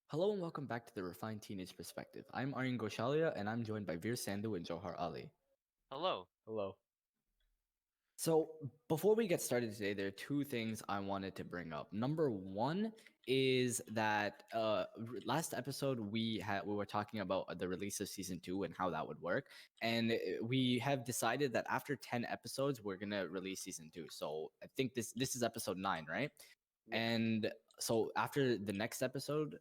Hello and welcome back to the Refined Teenage Perspective. I'm Aryan Goshalia and I'm joined by Veer Sandhu and Johar Ali. Hello. Hello. So, before we get started today, there are two things I wanted to bring up. Number one is that last episode we were talking about the release of season 2 and how that would work, and we have decided that after 10 episodes we're gonna release season 2. So I think this is episode 9, right? Yeah. And so after the next episode,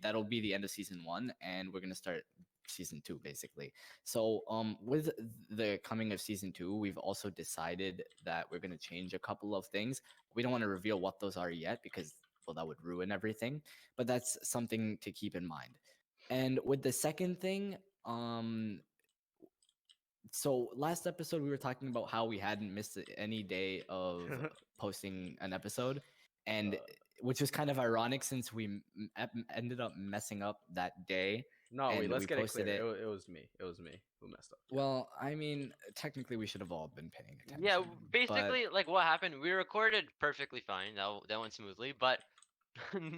that'll be the end of season 1, and we're gonna start season 2 basically. So with the coming of season 2, we've also decided that we're going to change a couple of things. We don't want to reveal what those are yet because well that would ruin everything, but that's something to keep in mind. And with the second thing, so last episode we were talking about how we hadn't missed any day of posting an episode, and which was kind of ironic since we ended up messing up that day. No, wait, And let's we get it posted clear. it. It was me. It was me who messed up. Well, I mean, technically we should have all been paying attention. Yeah, but basically, like what happened, we recorded perfectly fine. That went smoothly, but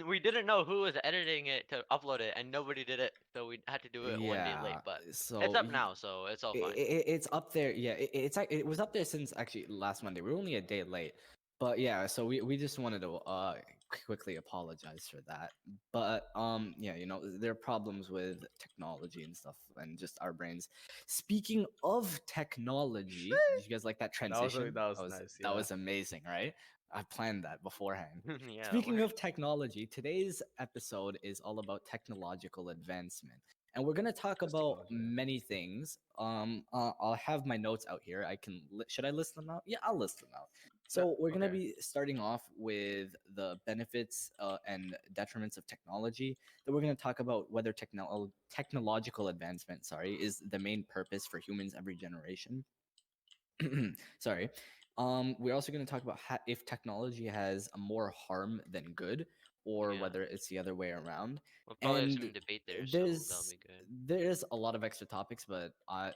we didn't know who was editing it to upload it, and nobody did it, so we had to do it one day late. yeah, But it's so up now, so it's all fine. it's up there. Yeah, it was up there since actually last Monday. We were only a day late, but yeah. So we just wanted to quickly apologize for that. But yeah, there are problems with technology and stuff, and just our brains. Speaking of technology, did you guys like that transition? That was nice. That Yeah. was amazing, right? I planned that beforehand. Yeah. Speaking of technology, today's episode is all about technological advancement. And we're going to talk Just about technology. many things. I'll have my notes out here. Should I list them out? Yeah, I'll list them out. So we're going to okay. be starting off with the benefits and detriments of technology. Then we're going to talk about whether technological advancement, is the main purpose for humans every generation. Sorry. We're also going to talk about if technology has more harm than good, or Yeah. whether it's the other way around. We'll probably have And some debate there, so that'll be good. there's a lot of extra topics, but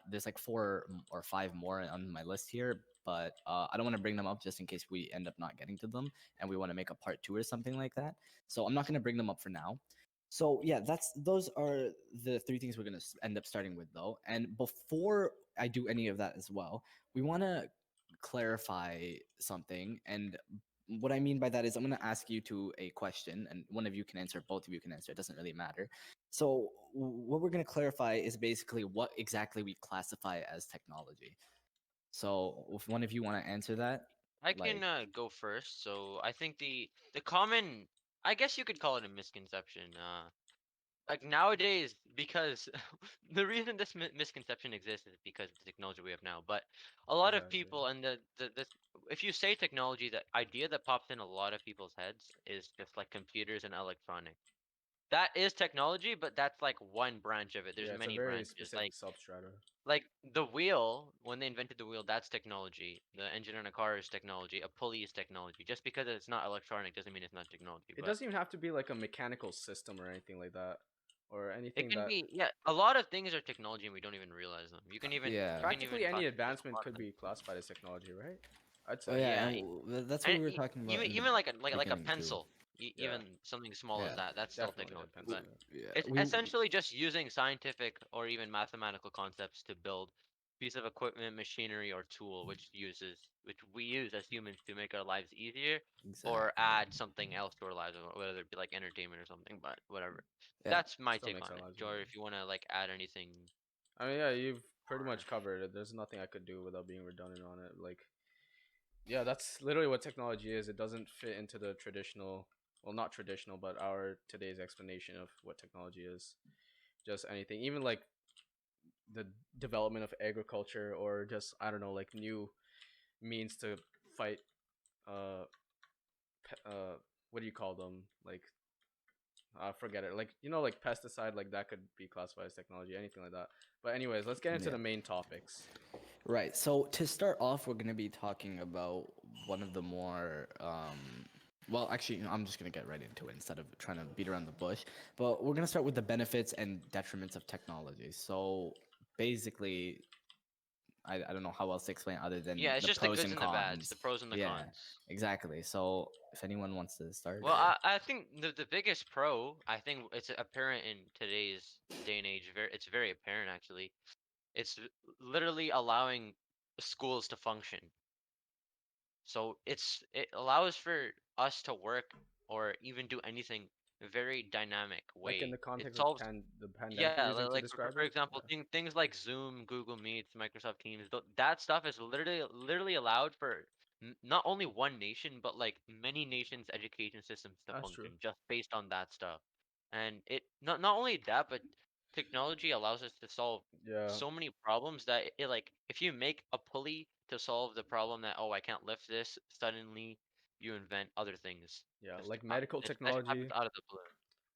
there's like 4 or 5 more on my list here. But I don't want to bring them up just in case we end up not getting to them, and we want to make a part 2 or something like that. So I'm not going to bring them up for now. So yeah, those are the 3 things we're going to end up starting with though. And before I do any of that as well, we want to clarify something. And what I mean by that is I'm going to ask you to a question, and one of you can answer, both of you can answer. It doesn't really matter. So what we're going to clarify is basically what exactly we classify as technology. So if one of you want to answer that, I can go first. So I think the common, I guess you could call it a misconception. Like nowadays, because the reason this misconception exists is because of the technology we have now. But a lot of Exactly. people, and if you say technology, the idea that pops in a lot of people's heads is just like computers and electronics. That is technology, but that's like one branch of it. There's Yeah, it's a many very branches. specific substrata. Like the wheel, when they invented the wheel, that's technology. The engine in a car is technology. A pulley is technology. Just because it's not electronic doesn't mean it's not technology. It But doesn't even have to be like a mechanical system or anything like that, or it anything can that. be, yeah. A lot of things are technology and we don't even realize them. You can even, Yeah. you can even Practically any classify a advancement lot of could them. be classified as technology, right? I'd Oh say. yeah, Yeah, and that's what and we were talking about in the even like a beginning too. pencil, Yeah, even something small as Yeah. that, that's still definitely a technology. pencil. But Yeah. Yeah, it's essentially just using scientific or even mathematical concepts to build piece of equipment, machinery, or tool which we use as humans to make our lives easier or exactly. add something else to our lives, or whether it be like entertainment or something. But whatever, Yeah. that's my Still take makes on our it. lives George, easier. if you want to like add anything. I mean, yeah, you've pretty much covered it. There's nothing I could do without being redundant on it. Like, yeah, that's literally what technology is. It doesn't fit into the traditional, well, not traditional, but our today's explanation of what technology is. Just anything, even like the development of agriculture, or just I don't know, like new means to fight. Uh, what do you call them? Like, forget it. Like like pesticide, like that could be classified as technology, anything like that. But anyways, let's get into Yeah. the main topics. Right. So to start off, we're gonna be talking about one of the more well, actually, I'm just gonna get right into it instead of trying to beat around the bush. But we're gonna start with the benefits and detriments of technology. So basically, I don't know how else to explain other than Yeah, it's the just the pros goods and and the bads, the cons. pros and the Yeah, cons. exactly. So if anyone wants to start, Well, or I think the biggest pro, I think it's apparent in today's day and age. It's very apparent actually. It's literally allowing schools to function. So it allows for us to work or even do anything in a very dynamic Like in way. the It context of solves, the pandemic you're yeah, using to like describe for it. example, Yeah, things like Zoom, Google Meets, Microsoft Teams, that stuff is literally allowed for not only one nation but like many nations' education systems to that's true. function just based on that stuff. And it not only that, but technology allows us to solve Yeah, so many problems that it like if you make a pulley to solve the problem that oh I can't lift this, suddenly you invent other things. yeah, Just like medical it happens technology. out of the blue.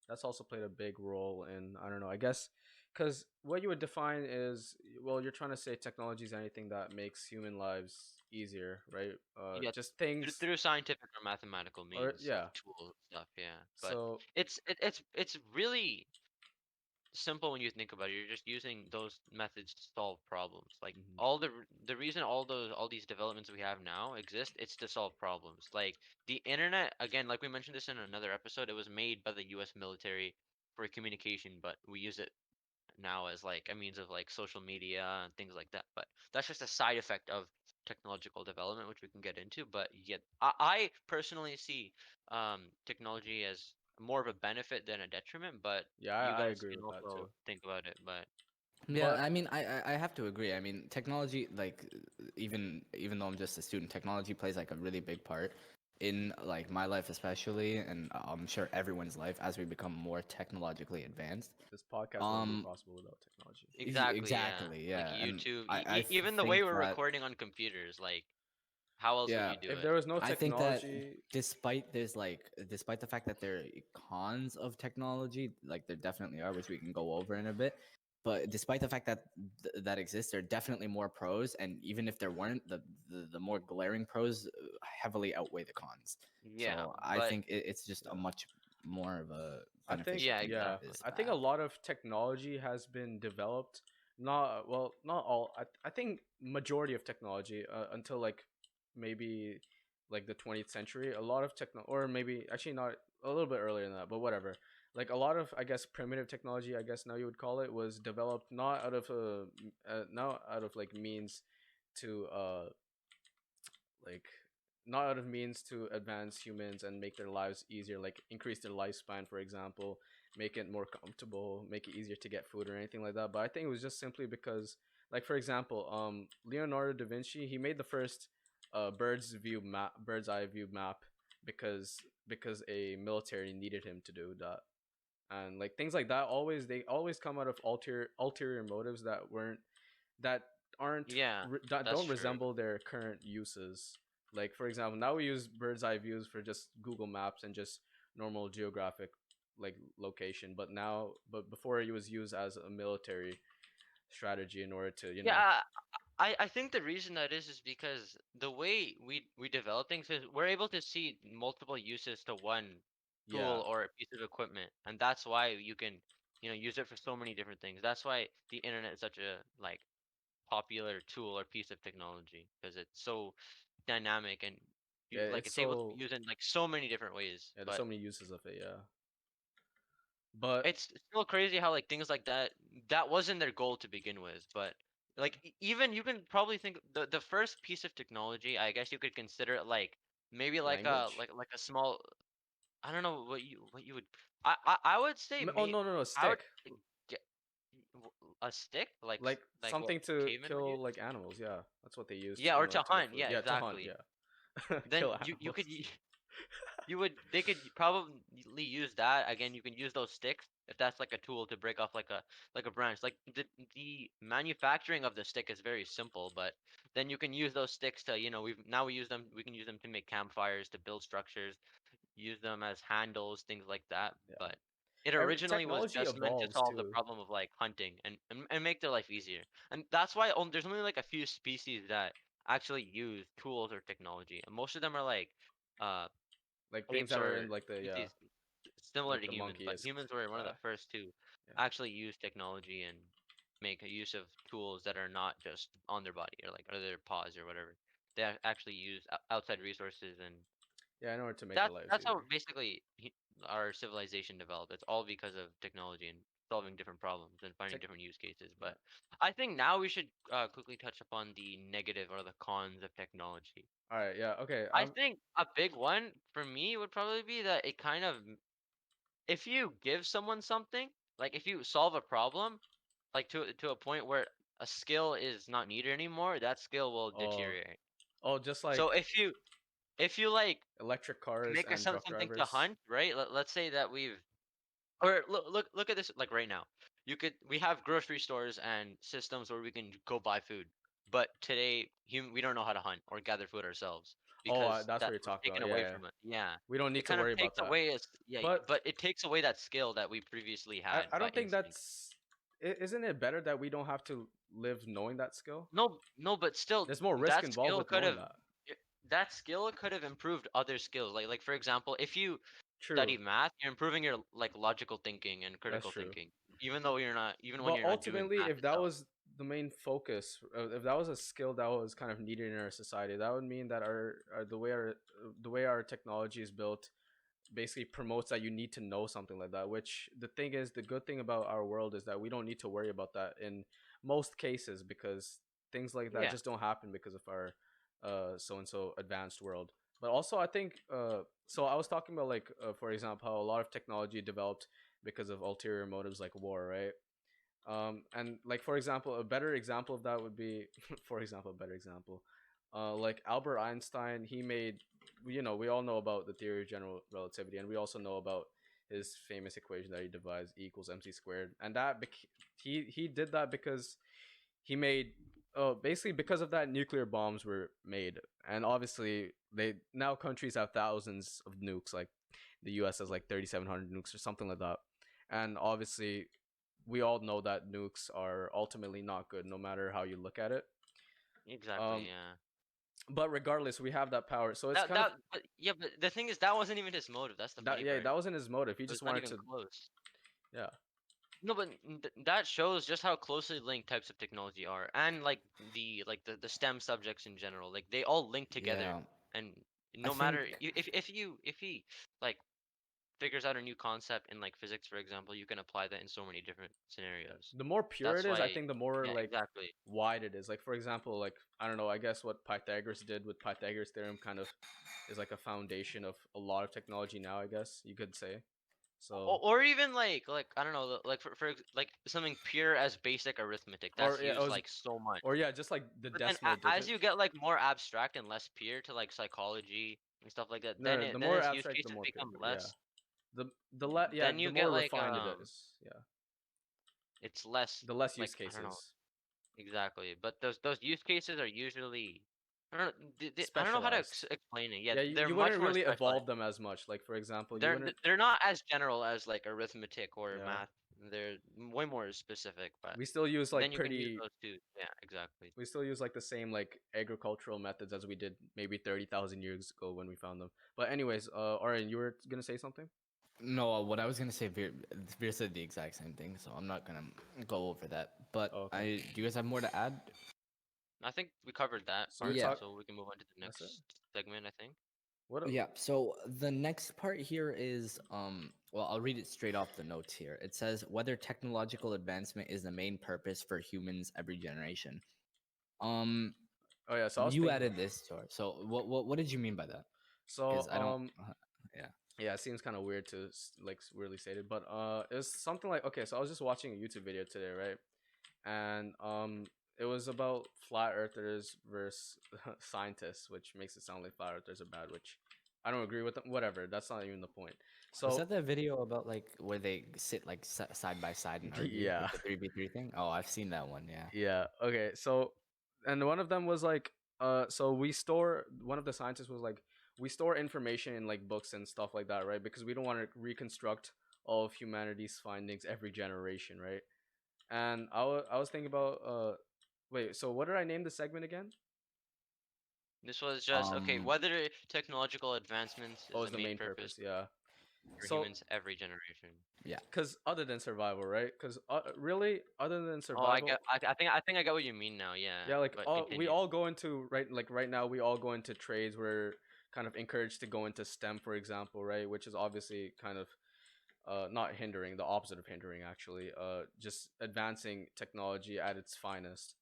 That's also played a big role in, I don't know, I guess, because what you would define is, well, you're trying to say technology is anything that makes human lives easier, right? Yeah, Just things, through scientific or mathematical or means, like yeah. tools stuff. Yeah, but So it's really simple when you think about it. You're just using those methods to solve problems. Like mhm, the reason all these developments we have now exist, it's to solve problems. Like the internet, again, like we mentioned this in another episode, it was made by the U.S. military for communication, but we use it now as like a means of like social media and things like that. But that's just a side effect of technological development, which we can get into. But yet, I personally see technology as more of a benefit than a detriment. But yeah, you I guys agree can with that too. also think about it. But yeah, But I mean, I have to agree. I mean, technology, like, even though I'm just a student, technology plays like a really big part in like my life, especially, and I'm sure everyone's life as we become more technologically advanced. this podcast wouldn't be Um, possible without technology. exactly, yeah, exactly, like yeah, and YouTube, I even the way think we're that recording on computers, like how else would yeah, you do If it? there was no I think that technology, despite the fact that there are cons of technology, like there definitely are, which we can go over in a bit. But despite the fact that that exists, there are definitely more pros, and even if there weren't, the more glaring pros heavily outweigh the cons. Yeah, So I but think it's just a yeah. much more of a I think, beneficial yeah, thing to have yeah, exactly. this I think a path. lot of technology has been developed. Not well, not all. I think majority of technology until like maybe like the 20th century. A lot of techno, or maybe actually not a little bit earlier than that, but whatever. Like a lot of, I guess, primitive technology, I guess now you would call it, was developed not out of not out of like means to like not out of means to advance humans and make their lives easier, like increase their lifespan, for example, make it more comfortable, make it easier to get food or anything like that. But I think it was just simply because, like for example, Leonardo da Vinci, he made the first bird's eye view map because a military needed him to do that. And like things like that, they always come out of ulterior motives that aren't Yeah, that that's don't true. resemble their current uses. Like for example, now we use bird's eye views for just Google Maps and just normal geographic like location. But before it was used as a military strategy in order to Yeah, I think the reason that is because the way we develop things is we're able to see multiple uses to one yeah, tool or a piece of equipment, and that's why you can use it for so many different things. That's why the internet is such a like popular tool or piece of technology because it's so dynamic and you yeah, like it's it's able to be so used in like so many different ways. yeah. There's But so many uses of it. Yeah, but it's still crazy how like things like that wasn't their goal to begin with, but like even you can probably think the first piece of technology, I guess you could consider it like maybe like a language. a small, I don't know what you would, I would say Oh me no, no, no, I would stick. like, get a stick like Like like what something to cavemen would kill use. like animals. Yeah, that's what they used Yeah, or in order to to get hunt. food. Yeah, Yeah, to hunt. exactly. Yeah, Then kill you animals. could you would they could probably use that again. You can use those sticks if that's like a tool to break off like a branch. Like the manufacturing of the stick is very simple, but then you can use those sticks to we use them, we can use them to make campfires, to build structures, use them as handles, things like that. Yeah, But it every originally was technology just meant to evolves solve the too. problem of like hunting and make their life easier. And that's why there's only like a few species that actually use tools or technology. And most of them are like uh Like things apes that are or in like the yeah, species similar like to the humans, but monkeys. humans were one of the first to Yeah, actually use technology and make a use of tools that are not just on their body or like or their paws or whatever. They actually use outside resources, and Yeah, in order to make our that's lives that's how easier. basically our civilization developed. It's all because of technology and solving different problems and finding Tech, different use cases. yeah. But I think now we should quickly touch upon the negative or the cons of technology. All right, yeah, okay. I think a big one for me would probably be that it kind of, if you give someone something, like if you solve a problem, like to a point where a skill is not needed anymore, that skill will Oh, deteriorate. oh, just like So if you like electric cars make and truck something to drivers. hunt, right? Let's say that we've or look at this like right now. We have grocery stores and systems where we can go buy food, but today we don't know how to hunt or gather food ourselves Oh, because that's what that you're was talking taken about. Yeah, away yeah. from it. Yeah, We don't need it to kind of worry about takes that. away yeah, But but it takes away that skill that we previously had I by don't think instinct. that's. Isn't it better that we don't have to live knowing that skill? No, no, but still, There's more risk that involved skill with could knowing have that. that skill could have improved other skills. Like for example, if you True, study math, you're improving your like logical thinking and that's critical true. thinking. Even when But you're not doing ultimately, math if that itself. was the main focus, if that was a skill that was kind of needed in our society, that would mean that the way our technology is built basically promotes that you need to know something like that. Which the thing is, the good thing about our world is that we don't need to worry about that in most cases because things like that Yeah. just don't happen because of our so and so advanced world. But also, I think so. I was talking about like for example, how a lot of technology developed because of ulterior motives like war, right? And like for example, a better example of that would be, for example, a better example, like Albert Einstein. He made, we all know about the theory of general relativity, and we also know about his famous equation that he devised, E equals mc squared, and he did that because he made, basically because of that nuclear bombs were made, and obviously they now countries have thousands of nukes, like the U.S. has like 3,700 nukes or something like that, and obviously we all know that nukes are ultimately not good no matter how you look at it. Exactly. Um, Yeah. but regardless, we have that power, so it's That kind of that but yeah, but the thing is that wasn't even his motive. That's the that. funny Yeah, part. that wasn't his motive. He It was just not wanted even to. close. Yeah, No, but that shows just how closely linked types of technology are, and like the STEM subjects in general. Like they all link together, Yeah, and I no matter think if he like figures out a new concept in like physics, for example, you can apply that in so many different yeah. scenarios. The more pure it That's is, I why, think the more yeah, like exactly. wide it is. Like for example, like I don't know. I guess what Pythagoras did with Pythagoras theorem kind of is like a foundation of a lot of technology now. I guess you could say. So Or even like I don't know, like like something pure as basic arithmetic or that's yeah, used like so much. or yeah, just like the But then decimal as digit. you get like more abstract and less pure to like psychology and stuff like that, No, no, the then more its use abstract, the cases more pure. become Yeah, less. yeah, Then the you more get like refined it is. Yeah, it's less the less like use I don't know cases, exactly. But those use cases are usually I don't know, I don't know how to specialized. explain it. Yeah, Yeah, they're you much wouldn't more really specialized. evolve them as much. Like for example, you wouldn't. They're not as general as like arithmetic or Yeah, math. They're way more specific, but we still use then like you can use pretty. those too. Yeah, exactly. We still use like the same like agricultural methods as we did maybe 30,000 years ago when we found them. But anyways, Oren, you were gonna say something? no. What I was gonna say, Veer said the exact same thing, so I'm not gonna go over that. But Oh, okay. do you guys have more to add? I think we covered that So we're part, Yeah. talk. so we can move on to the That's it. next segment, I think. What? Yeah, so the next part here is well, I'll read it straight off the notes here. It says whether technological advancement is the main purpose for humans every generation. Um Oh yeah. So I was you thinking. added this to it. So what did you mean by that? So Because I don't yeah. yeah, it seems kind of weird to like weirdly stated, but it was something like, okay, so I was just watching a YouTube video today, right? And it was about flat earthers versus scientists, which makes it sound like flat earthers are bad, which I don't agree with them. Whatever, that's not even the point. Was So that the video about like where they sit like side by side and argue, yeah, like the 3v3 thing? Oh, I've seen that one, yeah. yeah, okay. So and one of them was like, so one of the scientists was like, we store information in like books and stuff like that, right? Because we don't want to reconstruct all of humanity's findings every generation, right? And I was thinking about wait, so what did I name the segment again? This was just okay. Um Whether technological advancements Oh, is it's the the main main purpose. purpose, yeah. for So, humans every generation. because other than survival, right? Because really, other than Oh, I survival, get. I think I get what you mean now. Yeah. yeah, like But we continue. all go into right now we all go into trades. We're kind of encouraged to go into STEM, for example, right? Which is obviously kind of not hindering, the opposite of hindering actually, just advancing technology at its finest,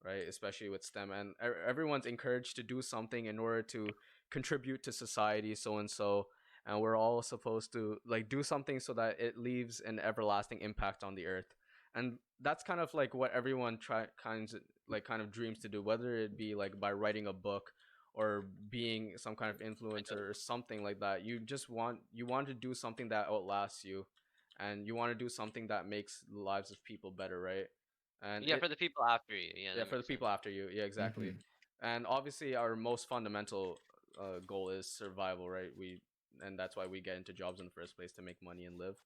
right? Especially with STEM, and everyone's encouraged to do something in order to contribute to society, so and so, and we're all supposed to like do something so that it leaves an everlasting impact on the earth. And that's kind of like what everyone kind of dreams to do, whether it be like by writing a book or being some kind of influencer or something like that. You want to do something that outlasts you, and you want to do something that makes the lives of people better, right? And Yeah, for the people after you. Yeah, yeah, that for the makes sense. people after you, yeah, exactly. Mhm. And obviously our most fundamental goal is survival, right? And that's why we get into jobs in the first place, to make money and live.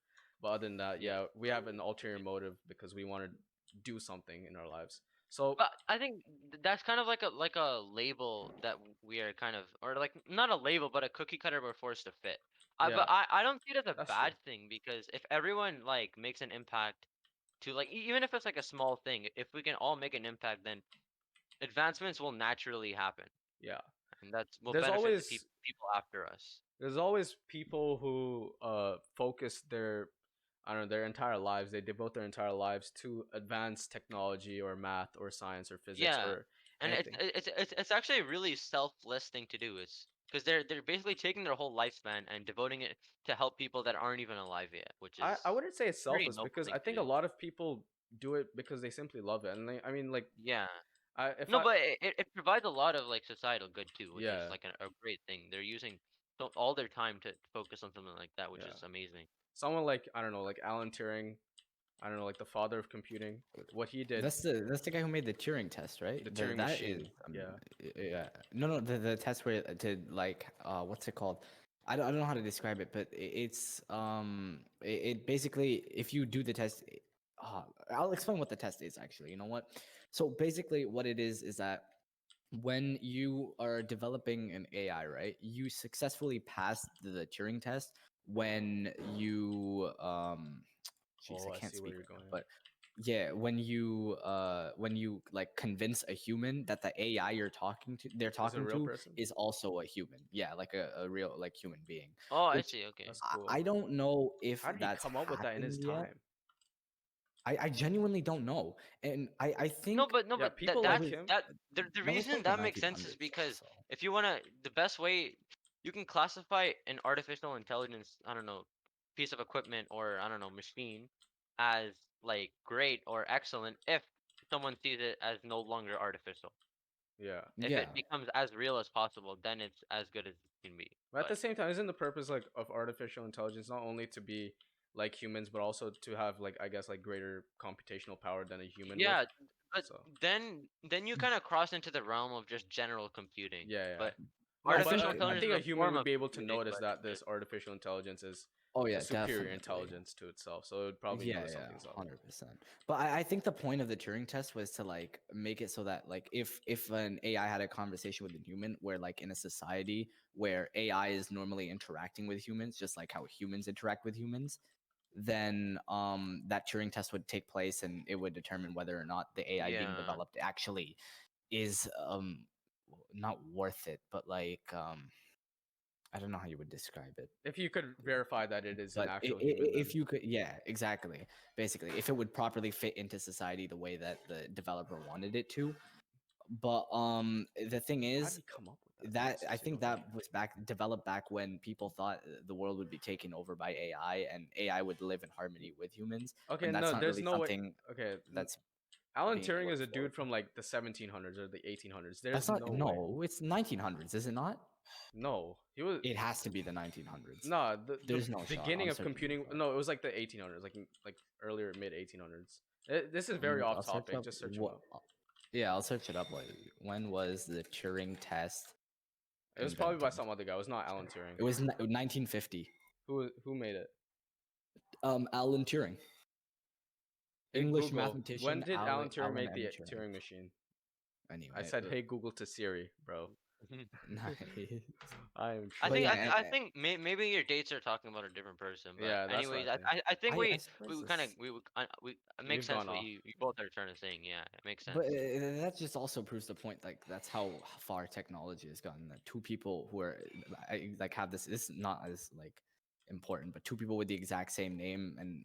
But other than that, Yeah. yeah, we have an ulterior motive because we want to do something in our lives. So But I think that's kind of like a label that we are kind of, or like not a label, but a cookie cutter we're forced to fit. yeah, But I don't see it as a that's true. bad thing, because if everyone like makes an impact to like even if it's like a small thing, if we can all make an impact, then advancements will naturally happen, Yeah, and that's will there's benefit the always people after us. there's always people who focus their, I don't know, their entire lives, they devote their entire lives to advanced technology or math or science or physics Yeah, or and anything. it's actually a really selfless thing to do. Is because they're basically taking their whole lifespan and devoting it to help people that aren't even alive yet, which is I wouldn't say it's pretty selfless, noble because thing I to think a do. lot of people do it because they simply love it. And I mean, like, Yeah. if No, I, but it provides a lot of like societal good too, which is yeah, like a great thing. They're using all their time to focus on something like that, which yeah, is amazing. someone like, I don't know, like Alan Turing, I don't know, like the father of computing, what he did, That's the guy who made the Turing test, right? the Turing That is machine. Yeah, yeah. No, the test where to like what's it called? I don't know how to describe it, but it basically, if you do the test, I'll explain what the test is actually. You know what? So basically, what it is that when you are developing an AI, right? You successfully pass the Turing test when you jeez, oh, I I can't see where speak you're right now, going. but yeah, when you like convince a human that the AI they're Is it a talking real to person? is also a human. Yeah, like a real like human being. Oh, I Which see. Okay. That's cool. I don't know if How did he that's come up with that in his happened yet. time? I genuinely don't know. And I No, think but no, Yeah, but people that like was him. the that was reason like the that makes sense is 1900s though. because So if you wanna, the best way you can classify an artificial intelligence, I don't know, piece of equipment, or I don't know, machine, as like great or excellent if someone sees it as no longer artificial. Yeah. If yeah. it becomes as real as possible, then it's as good as it can be. But at But the same time, isn't the purpose like of artificial intelligence not only to be like humans, but also to have like, I guess, like greater computational power than a human would? yeah, but So then you kind of cross into the realm of just general computing. yeah, yeah. But No, I but think artificial I intelligence think is a a human form would of be able to computing, notice but that this artificial intelligence is oh a yeah, superior definitely. intelligence to itself, so it would probably Yeah, notice yeah, something's up. 100%. But I think the point of the Turing test was to like make it so that like if an AI had a conversation with a human, where like in a society where AI is normally interacting with humans, just like how humans interact with humans, then that Turing test would take place and it would determine whether or not the AI being yeah. developed actually is not worth it, but like I don't know how you would describe it. If you could verify that it is an But actual human, then if you could, yeah, exactly. Basically, if it would properly fit into society the way that the developer wanted it to. But the thing how did is he come up with that? that I I seriously think don't know. that was developed back when people thought the world would be taken over by AI and AI would live in harmony with humans, Okay, and that's no, not there's really no way. something Okay, that's Alan being Turing is worked a for. dude from like the 1700s or the 1800s. There's That's not no way. no, it's 1900s, is it not? No, he was. It has to be the 1900s. Nah, the There's no shot. beginning I'm of searching this computing. up. No, it was like the 1800s, like earlier mid 1800s. This is very I'll off search topic. up Just search him what. up. Yeah, I'll search it up. Like, when was the Turing test It was probably by invented? some other guy. It was not Alan Turing. It was 1950. Who made it? Alan Turing, Hey English Google, when mathematician did Alan Turing Alan make the M. Turing. Turing machine? I Anyway, said, hey Google to Siri, bro. Nice. I am I But think true. yeah, I think maybe your dates are talking about a different person, but Yeah, that's what anyways, I think. I think I we suppose kind of this. we it makes We've sense gone what off. you both are trying to saying. Yeah, it makes sense. But that just also proves the point. Like that's how far technology has gotten. That two people who are like have this. This is not as like important, but two people with the exact same name, and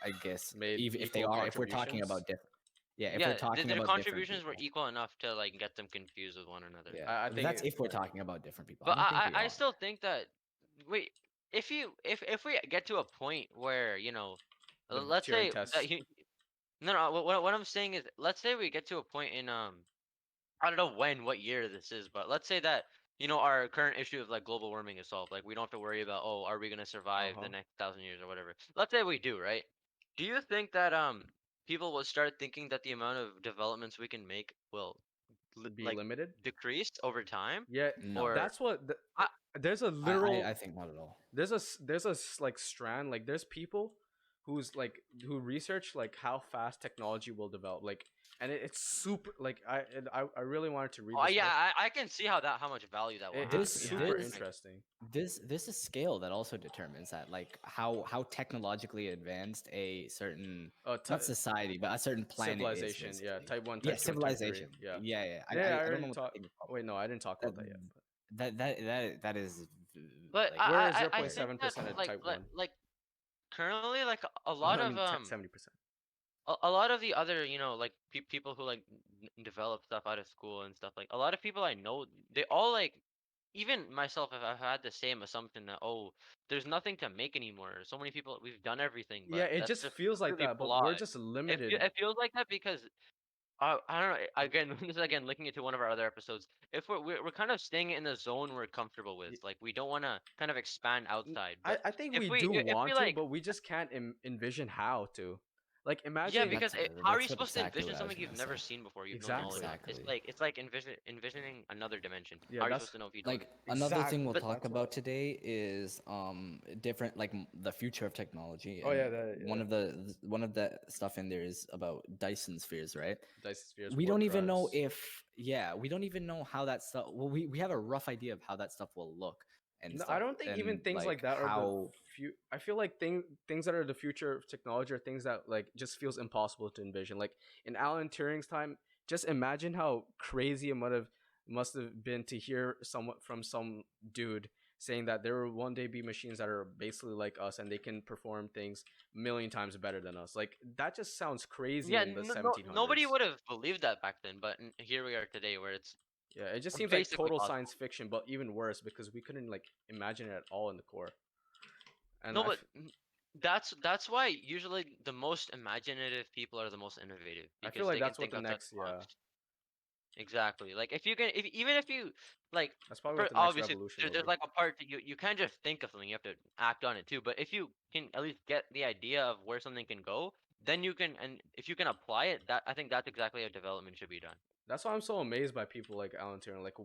I guess Made even if they equal are, if we're talking contributions. about different, yeah, if we're Yeah, talking their about different contributions were people, equal enough to like get them confused with one another. yeah, I think that's it, if we're talking about different people. I But don't think we I are. still think that wait, if we get to a point where the let's Turing say that test. you no no what I'm saying is let's say we get to a point in I don't know what year this is, but let's say that our current issue of like global warming is solved. Like we don't have to worry about, oh, are we gonna survive the Uh-huh. next 1,000 years or whatever. Let's say we do, right? Do you think that people will start thinking that the amount of developments we can make will Be like limited. decrease over time? Yeah, No, Or that's what I, there's a I literal I think not at all. like strand, like there's people who research like how fast technology will develop, like, and it's super like I really wanted to read oh this yeah, book. I can see how much value that will have. It's This Yeah, I super can this make interesting. this is scale that also determines that, like how technologically advanced a certain, not society but a certain planet is Civilization, yeah, basically. type 1, Yeah, type 2, and type 3. civilization. Yeah, Yeah, yeah. yeah, I I don't already know what the talked. thing is called. Wait, no, I didn't talk That about that yet. that is But like We're I think that 0.7% of like type 1. currently like a lot I of mean 70%. a lot of the other like people who like develop stuff out of school and stuff, like a lot of people I know, they all like, even myself have I've had the same assumption that, oh, there's nothing to make anymore, so many people, we've done everything, Yeah, but it that's just just feels like completely that, but we're flawed. just limited. It feels like that because I don't know. Again, this is again linking it to one of our other episodes. If we're kind of staying in the zone we're comfortable with, like we don't want to kind of expand outside. But I think if we do if we want to, like, but we just can't envision how to. Like, yeah, imagine. because how are you that's what supposed to exactly envision what I was something you've gonna never say. seen before, you've no knowledge Exactly. on? It's Exactly. like envisioning another dimension. Yeah, How are you that's supposed to know if you don't? Like another thing we'll exactly. But talk That's what. about today is different, like the future of technology, Oh and yeah, that one yeah. of the stuff in there is about Dyson spheres, right? Dyson spheres, We warp don't even know drives. if, yeah, we don't even know how that stuff, well, we have a rough idea of how that stuff will look and No, I stuff, don't think even and things like like that are the how, few. I feel like things that are the future of technology are things that like just feels impossible to envision. Like in Alan Turing's time, just imagine how crazy it must have been to hear someone from some dude saying that there will one day be machines that are basically like us and they can perform things a million times better than us. Like that just sounds crazy yeah, in the nobody 1700s. would have believed that back then. But here we are today, where it's Yeah, it just seems like basically total possible. science fiction, but even worse because we couldn't like imagine it at all in the core. And No, but that's why usually the most imaginative people are the most innovative I feel because like they can that's what think the outside next, the yeah, box. Exactly. Like if you can, if even if you like, that's probably for what the next obviously revolution will there's be. like a part that you can't just think of something, you have to act on it too. But if you can at least get the idea of where something can go, then you can, and if you can apply it, that I think that's exactly how development should be done. That's why I'm so amazed by people like Alan Turing. Like,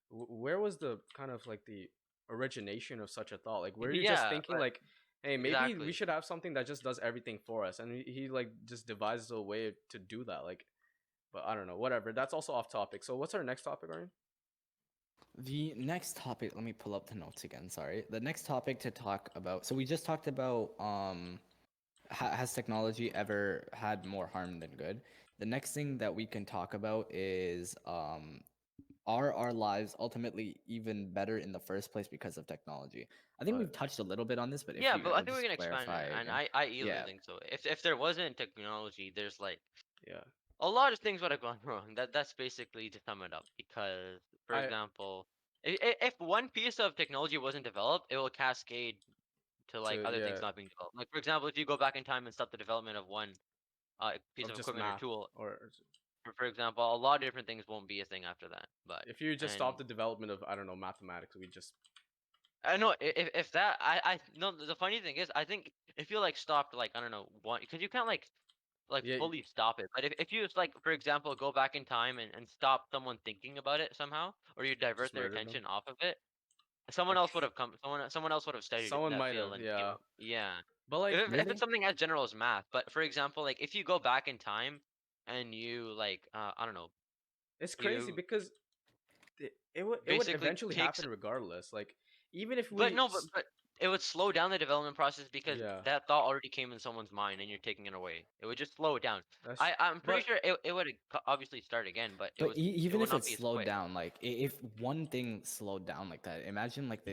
where was the kind of like the origination of such a thought? Like, were you just Yeah, thinking but like, hey, maybe we exactly. should have something that just does everything for us, and he like just devises a way to do that. Like, but I don't know, whatever. That's also off topic. So what's our next topic, Aryan? the next topic, let me pull up the notes again, sorry. The next topic to talk about, so we just talked about has technology ever had more harm than good? The next thing that we can talk about is are our lives ultimately even better in the first place because of technology? I think we've touched a little bit on this, but if Yeah, you, but I I'll think we just can expand it, clarify and again. I easily Yeah, think so. If there wasn't technology, there's like Yeah, a lot of things would have gone wrong. That's basically to sum it up. Because, for I example, if one piece of technology wasn't developed, it will cascade to like to other things yeah not being developed. Like for example, if you go back in time and stop the development of one piece of of just equipment or math tool, or for example, a lot of different things won't be a thing after that. But if you just and stop the development of I don't know mathematics, we just I know if that I no, the funny thing is, I think if you like stopped, like I don't know, one, because you can't like yeah fully stop it. But if you just like, for example, go back in time and stop someone thinking about it somehow, or you divert just their murdered them. attention off of it, someone Like else would have come. Someone else would have studied someone that might field have, and came yeah, up. Yeah. but like If it's really? something as general as math, but for example, like if you go back in time and you like I don't know, it's crazy you because it would basically eventually takes. happen regardless. Like even if But we no, but it would slow down the development process because yeah, that thought already came in someone's mind and you're taking it away. It would just slow it down. that's I'm pretty but sure it would obviously start again, but But it even would if not it be as slowed quick. down, like if one thing slowed down like that, imagine like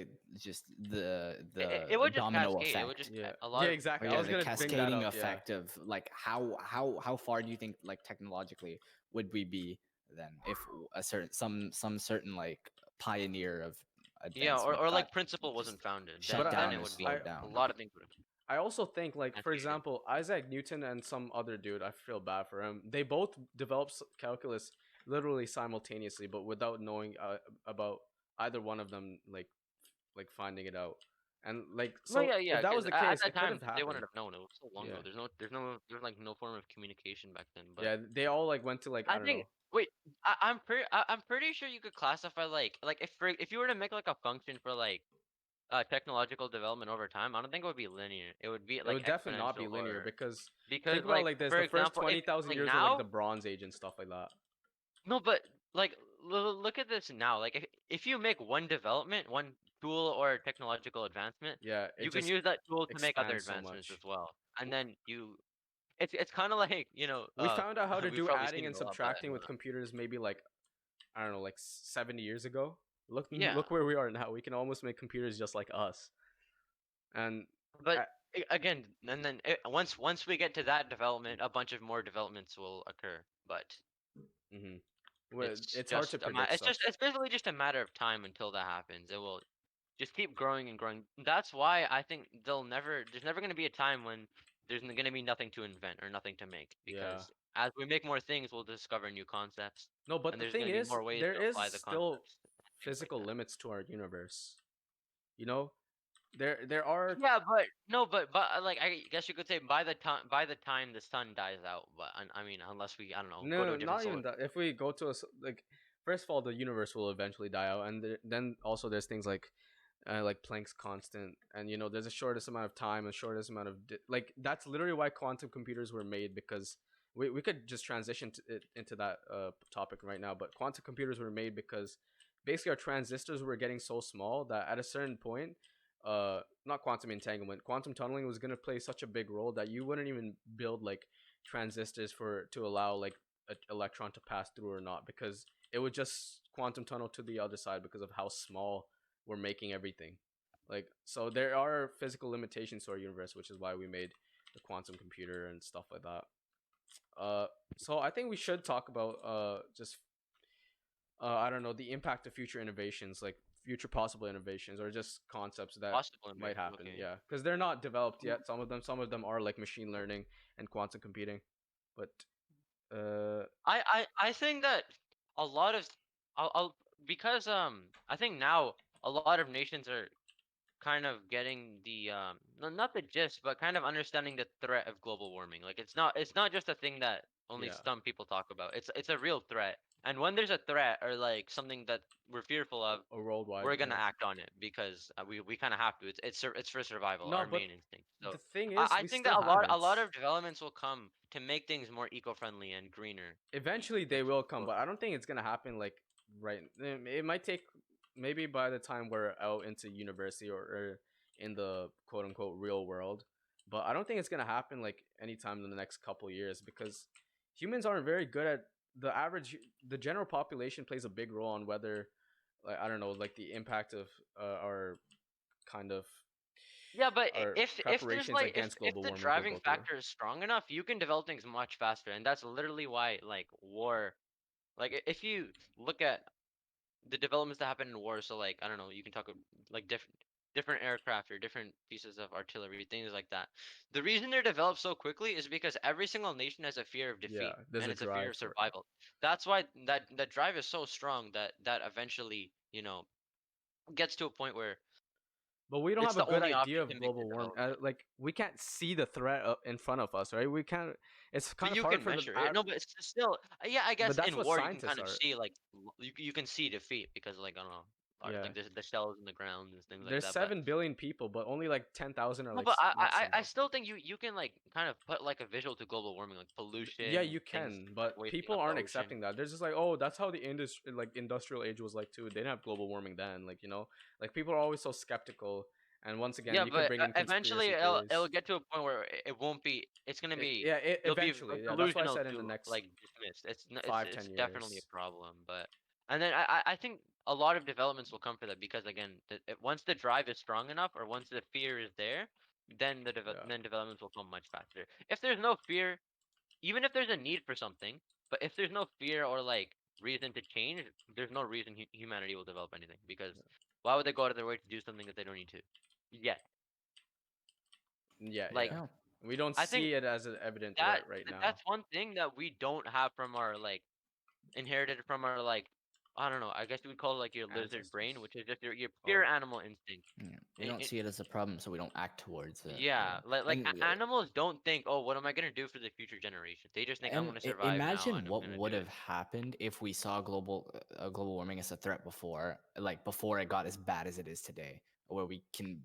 It would the just domino cascade. It would effect. just yeah, a lot yeah, of Or exactly. I yeah, was the gonna bring that cascading up. Yeah, effect of like how far do you think like technologically would we be then if a certain some certain like pioneer of yeah, advancement or got like principle just wasn't founded. shut but Then down it or would be I slowed a down? lot of things would have I also think like for cascaded. example Isaac Newton and some other dude, I feel bad for him. They both developed calculus literally simultaneously, but without knowing about either one of them like finding it out. And like No, so yeah, if that because was the at case, that it could time have they wouldn't happened. have known. It was so long ago. Yeah. There's like no form of communication back then. But Yeah, they all like went to like I I don't think know. wait, I'm pretty sure you could classify like if you were to make like a function for like technological development over time, I don't think it would be linear. It would be It like would definitely not be exponential linear or because think about like like this for the first example, if 20,000 like years are like the now Bronze Age and stuff like that. no, but like look at this now. Like if you make one development, one tool or technological advancement, Yeah, you it can just use that tool to make other expands so advancements as much. well. And then it's kind of like We found out how to we've do probably seen adding it and a lot, but subtracting with computers maybe like I don't know, like 70 years ago. Look yeah. look where we are now. We can almost make computers just like us. And But I- again, and then once we get to that development, a bunch of more developments will occur. But mhm. it's It's hard to predict stuff. it's basically just a matter of time until that happens. It will just keep growing and growing. That's why I think there's never going to be a time when there's going to be nothing to invent or nothing to make Yeah. because as we make more things, we'll discover new concepts No, but and the there's thing going to be is, more ways there to is apply the still concepts and things like physical that. limits to our universe. You know, there are Yeah, but no, but like I guess you could say by the time the sun dies out, but I mean unless we I don't know go to no, a different not solar even that. If we go to like, first of all, the universe will eventually die out, and then also there's things like Planck's constant, and you know, there's a shortest amount of time, a shortest amount of like that's literally why quantum computers were made because we could just transition into that topic right now, but quantum computers were made because basically our transistors were getting so small that at a certain point not quantum entanglement, quantum tunneling was going to play such a big role that you wouldn't even build like transistors for to allow like an electron to pass through or not because it would just quantum tunnel to the other side because of how small we're making everything. Like so there are physical limitations to our universe, which is why we made the quantum computer and stuff like that. So I think we should talk about just I don't know, the impact of future innovations, like future possible innovations or just concepts that possible might invasion. happen. Okay. Yeah, because they're not developed yet. Some of them are like machine learning and quantum computing, but I think that a lot of I'll because I think now a lot of nations are kind of getting the not the gist but kind of understanding the threat of global warming. Like it's not just a thing that only yeah, some people talk about. It's a real threat. And when there's a threat or like something that we're fearful of, a worldwide. we're gonna Yeah. act on it because we kind of have to. It's for survival, No, our but main instinct. So the thing is, I we think still that a haven't. lot of developments will come to make things more eco-friendly and greener. Eventually, they will come, but I don't think it's gonna happen like right. It might take maybe by the time we're out into university or in the quote unquote real world, but I don't think it's gonna happen like anytime in the next couple years because humans aren't very good at the general population plays a big role on whether like I don't know like the impact of our kind of Yeah, but our if there's preparations like against if global the warming will driving go through. factor is strong enough, you can develop things much faster, and that's literally why like war, like if you look at the developments that happen in war, so like I don't know, you can talk like different aircraft or different pieces of artillery, things like that. The reason they're developed so quickly is because every single nation has a fear of Yeah, defeat, there's and a it's a fear drive of for it. survival. That's why that drive is so strong that eventually gets to a point where But we don't it's have a the good only idea option to of make the global warming. development. Like we can't see the threat in front of us, right? We can't. It's kind But of you hard can for the. measure it. No, but it's still, yeah, I But guess that's in what war you can scientists kind of are. see like you can see defeat because like I don't know, are. Yeah. Like the shells in the ground and things like There's that. But 7 billion people, but only like 10,000 are no, like but not I single. still think you can like kind of put like a visual to global warming, like Yeah, pollution, you things can, but wasting people of the aren't ocean. accepting that. They're just like, oh, that's how the industry, like industrial age was like too. They didn't have global warming then, like like people are always so skeptical. And once again, Yeah, you could but bring in eventually conspiracy it'll theories. get to a point where it won't be. It's gonna be. Yeah, It'll be eventually, yeah. That's why I delusional said in the to next like dismiss. five, It's ten definitely years. a problem. But and then I think a lot of developments will come for that because again, once the drive is strong enough or once the fear is there, then Yeah, then developments will come much faster. If there's no fear, even if there's a need for something, but if there's no fear or like reason to change, there's no reason humanity will develop anything because why would they go out of their way to do something that they don't need to? Yet, yeah, like yeah. Yeah. We don't I think see it as an evident that threat right now. that's one thing that we don't have from our like inherited from our like I don't know. I guess you would call it like your lizard brain, Ancestors. which is just your Oh, pure animal instinct. Yeah. We don't see it as a problem, so we don't act towards it. Yeah, like And animals don't think, oh, what am I gonna do for the future generation? They just think I'm and gonna survive now imagine and I'm what gonna would do it. have happened if we saw global warming as a threat before, like before it got as bad as it is today, where we can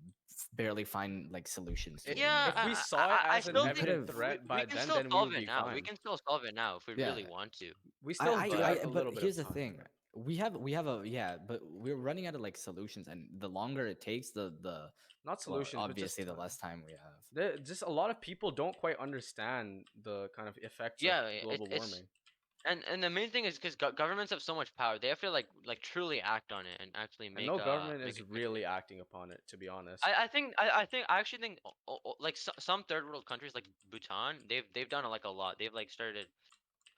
barely find like solutions to it Yeah, if we anymore. saw it I as an still We think could evident have. threat we by can then, still then we solve would it be now. We fine. can still solve it now if we Yeah. really want to. We still do have a But little bit here's of the time thing. for it. We have a yeah, but we're running out of like solutions, and the longer it takes, the Not well, solutions, but just obviously the time. less time we have. Just a lot of people don't quite understand the kind of effects of Yeah, global it's warming. and the main thing is because governments have so much power, they have to like truly act on it and actually And no government make is make a really difference. acting upon it, to be honest. I actually think like some third world countries like Bhutan, they've done like a lot. They've like started.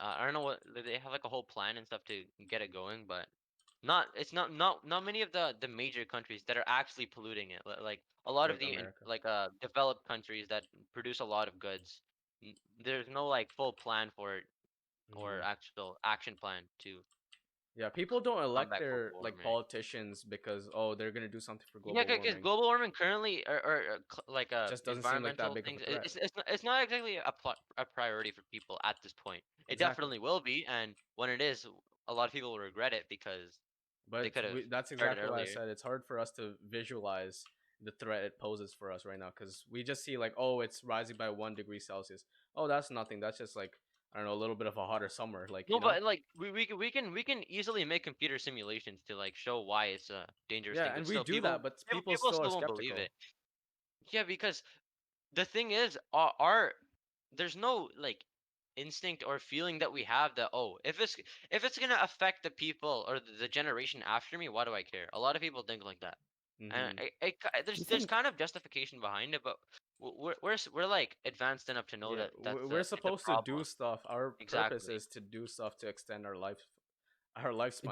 I don't know what they have like a whole plan and stuff to get it going, but it's not many of the major countries that are actually polluting it. Like a lot of Like the America. like developed countries that produce a lot of goods. There's no like full plan for it or Hmm. actual action plan to Yeah, people don't elect combat global their like warming. politicians because oh they're gonna do something for Yeah, global because warming. global warming currently like Just doesn't seem like that environmental big of a things, threat. it's not exactly a priority for people at this point. It Exactly. definitely will be, and when it is, a lot of people will regret it because they But could have that's started exactly why I earlier. said it's hard for us to visualize the threat it poses for us right now because we just see like oh it's rising by 1 degree Celsius. Oh that's nothing. That's just like I don't know a little bit of a hotter summer. Like No, but like we can easily make computer simulations to like show why it's a dangerous Yeah, thing, but and we still do that, but people people still are still won't believe skeptical. it. Yeah, because the thing is, there's no like instinct or feeling that we have that oh if it's gonna affect the people or the generation after me, why do I care? A lot of people think like that, and Hmm. Do you there's think kind of justification behind it, but we're like advanced enough to know Yeah, that that's we're it's a supposed to do problem. stuff. Our purpose Exactly. is to do stuff to extend our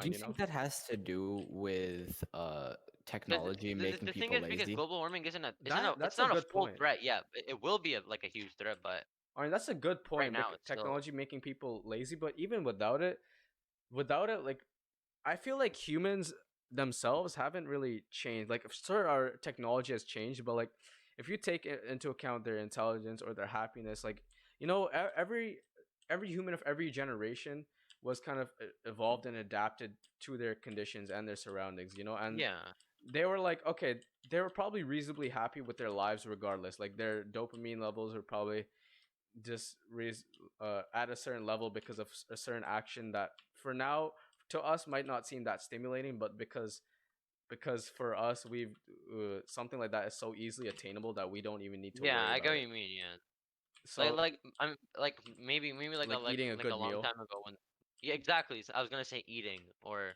do lifespan. you You know. think that has to do with Because technology making the thing people is because lazy? global warming it's That's a not a good full point. threat. Yeah, it will be like a huge threat, but I mean, that's a good right point. now it's still Technology making people lazy, but even without it, like I feel like humans themselves haven't really changed. Like, sure, our technology has changed, but like, if you take into account their intelligence or their happiness, like, every human of every generation was kind of evolved and adapted to their conditions and their surroundings, and yeah. they were like, okay, they were probably reasonably happy with their lives regardless. Like, their dopamine levels were probably just at a certain level because of a certain action that for now to us might not seem that stimulating, but because for us we've something like that is so easily attainable that we don't even need to Yeah, worry I get about what it. you mean. Yeah, So I'm like maybe like eating a like a good long meal. time ago when yeah exactly. So I was gonna say eating or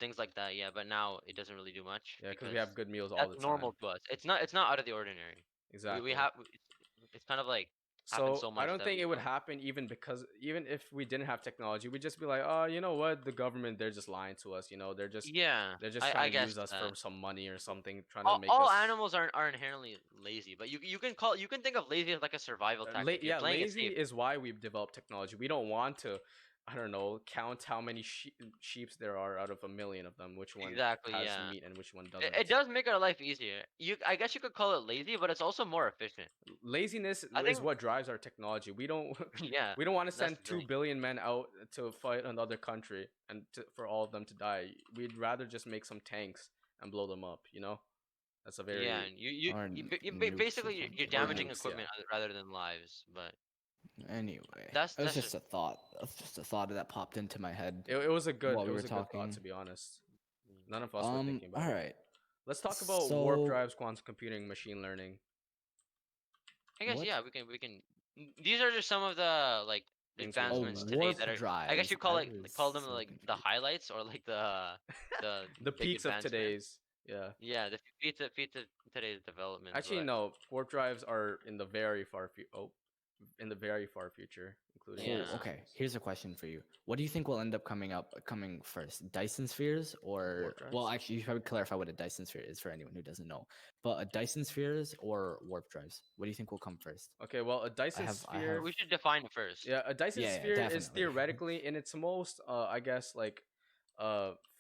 things like that. Yeah, but now it doesn't really do much Yeah, because we because have good meals all that's the time. normal to us. It's not out of the ordinary. We Exactly. have it's kind of like happened So so I much don't that think we it would don't. happen even if we didn't have technology, we'd just be like, oh, you know what, the government, they're just lying to us, Yeah, they're just trying I to guess use us that. for some money or something, trying to make All us animals are inherently lazy, but you can think of lazy as like a survival tactic. You're yeah, playing it lazy safe. is why we've developed technology. We don't want to, I don't know, count how many sheeps there are out of a million of them, which one Exactly, has yeah. meat and which one It doesn't. does make our life easier. I guess you could call it lazy, but it's also more efficient. Laziness I is think, what drives our technology. We don't yeah, we don't want to that's send the two thing. billion men out to fight another country and for all of them to die. We'd rather just make some tanks and blow them up. You know, that's a very Yeah, and Or nukes or basically you're something. or damaging nukes. Yeah. equipment rather than lives. But Anyway, that's it was that's just just a thought. It was just a thought that popped into my head It was a good while it we was were a good thought, talking. to be honest. None of us were thinking All about it. right. Let's talk about warp So drives, quantum computing, machine learning. I guess what? yeah, we can. These are just some of the like Things we know Oh, advancements about. today warp that are. I guess drives. you I call it was call them so like the confused. highlights or like the The big peaks of advancements. today's. Yeah. Yeah, the feats of today's development. Actually, But no. Warp drives are in the very in the very far future, including Cool. yeah, Okay, advancements. here's a question for you. What do you think will end up coming first? Dyson spheres or Warp well, drives. actually, you should probably clarify what a Dyson sphere is for anyone who doesn't know. But a Dyson spheres or warp drives? What do you think will come first? Okay, well, a Dyson I have sphere. we should define it first. Yeah, a Dyson yeah, sphere is definitely. theoretically in its most, I guess, like,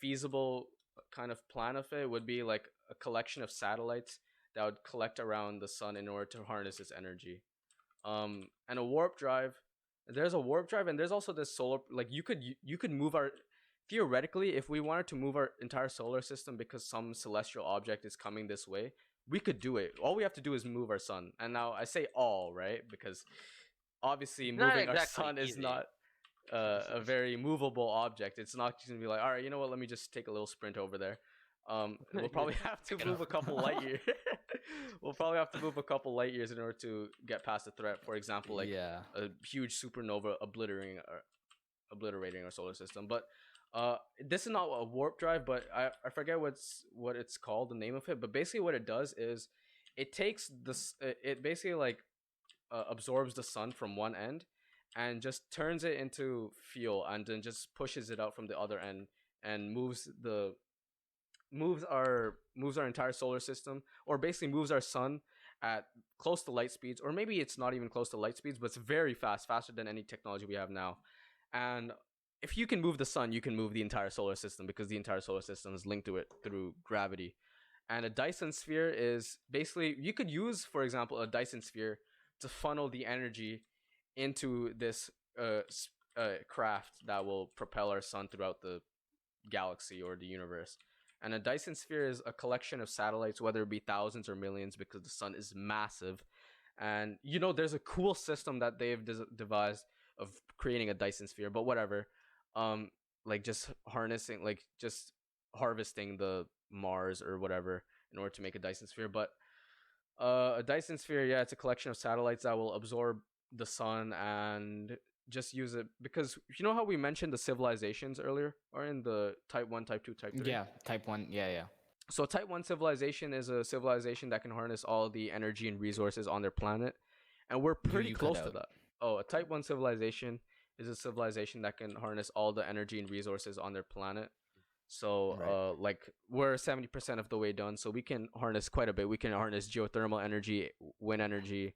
feasible kind of plan of it would be like a collection of satellites that would collect around the sun in order to harness its energy. And a warp drive. There's a warp drive, and there's also this solar. Like you could move our theoretically, if we wanted to move our entire solar system because some celestial object is coming this way, we could do it. All we have to do is move our sun. And now I say all, right? Because obviously It's not moving our exactly sun is easy. not a very movable object. It's not just gonna be like, all right, you know what? Let me just take a little sprint over there. We'll probably have to move a couple light years. We'll probably have to move a couple light years in order to get past the threat. For example, like yeah. a huge supernova obliterating our solar system. But this is not a warp drive, but I forget what it's called, the name of it. But basically, what it does is it takes this. It basically like absorbs the sun from one end and just turns it into fuel, and then just pushes it out from the other end and moves our entire solar system, or basically moves our sun at close to light speeds, or maybe it's not even close to light speeds, but it's very fast, faster than any technology we have now. And if you can move the sun, you can move the entire solar system, because the entire solar system is linked to it through gravity. And a Dyson sphere is basically, you could use, for example, a Dyson sphere to funnel the energy into this craft that will propel our sun throughout the galaxy or the universe. And a Dyson sphere is a collection of satellites, whether it be thousands or millions, because the sun is massive. And you know, there's a cool system that they've devised of creating a Dyson sphere, but whatever. Like just harnessing, like just harvesting the Mars or whatever in order to make a Dyson sphere. But a Dyson sphere, yeah, it's a collection of satellites that will absorb the sun and just use it, because you know how we mentioned the civilizations earlier, or in the type 1, type 2, type 3. Yeah, type 1. Yeah, yeah. So type 1 civilization is a civilization that can harness all the energy and resources on their planet, and we're pretty you cut close to out. that. Oh, a type 1 civilization is a civilization that can harness all the energy and resources on their planet. So Right. like we're 70% of the way done, so we can harness quite a bit. We can harness geothermal energy, wind energy,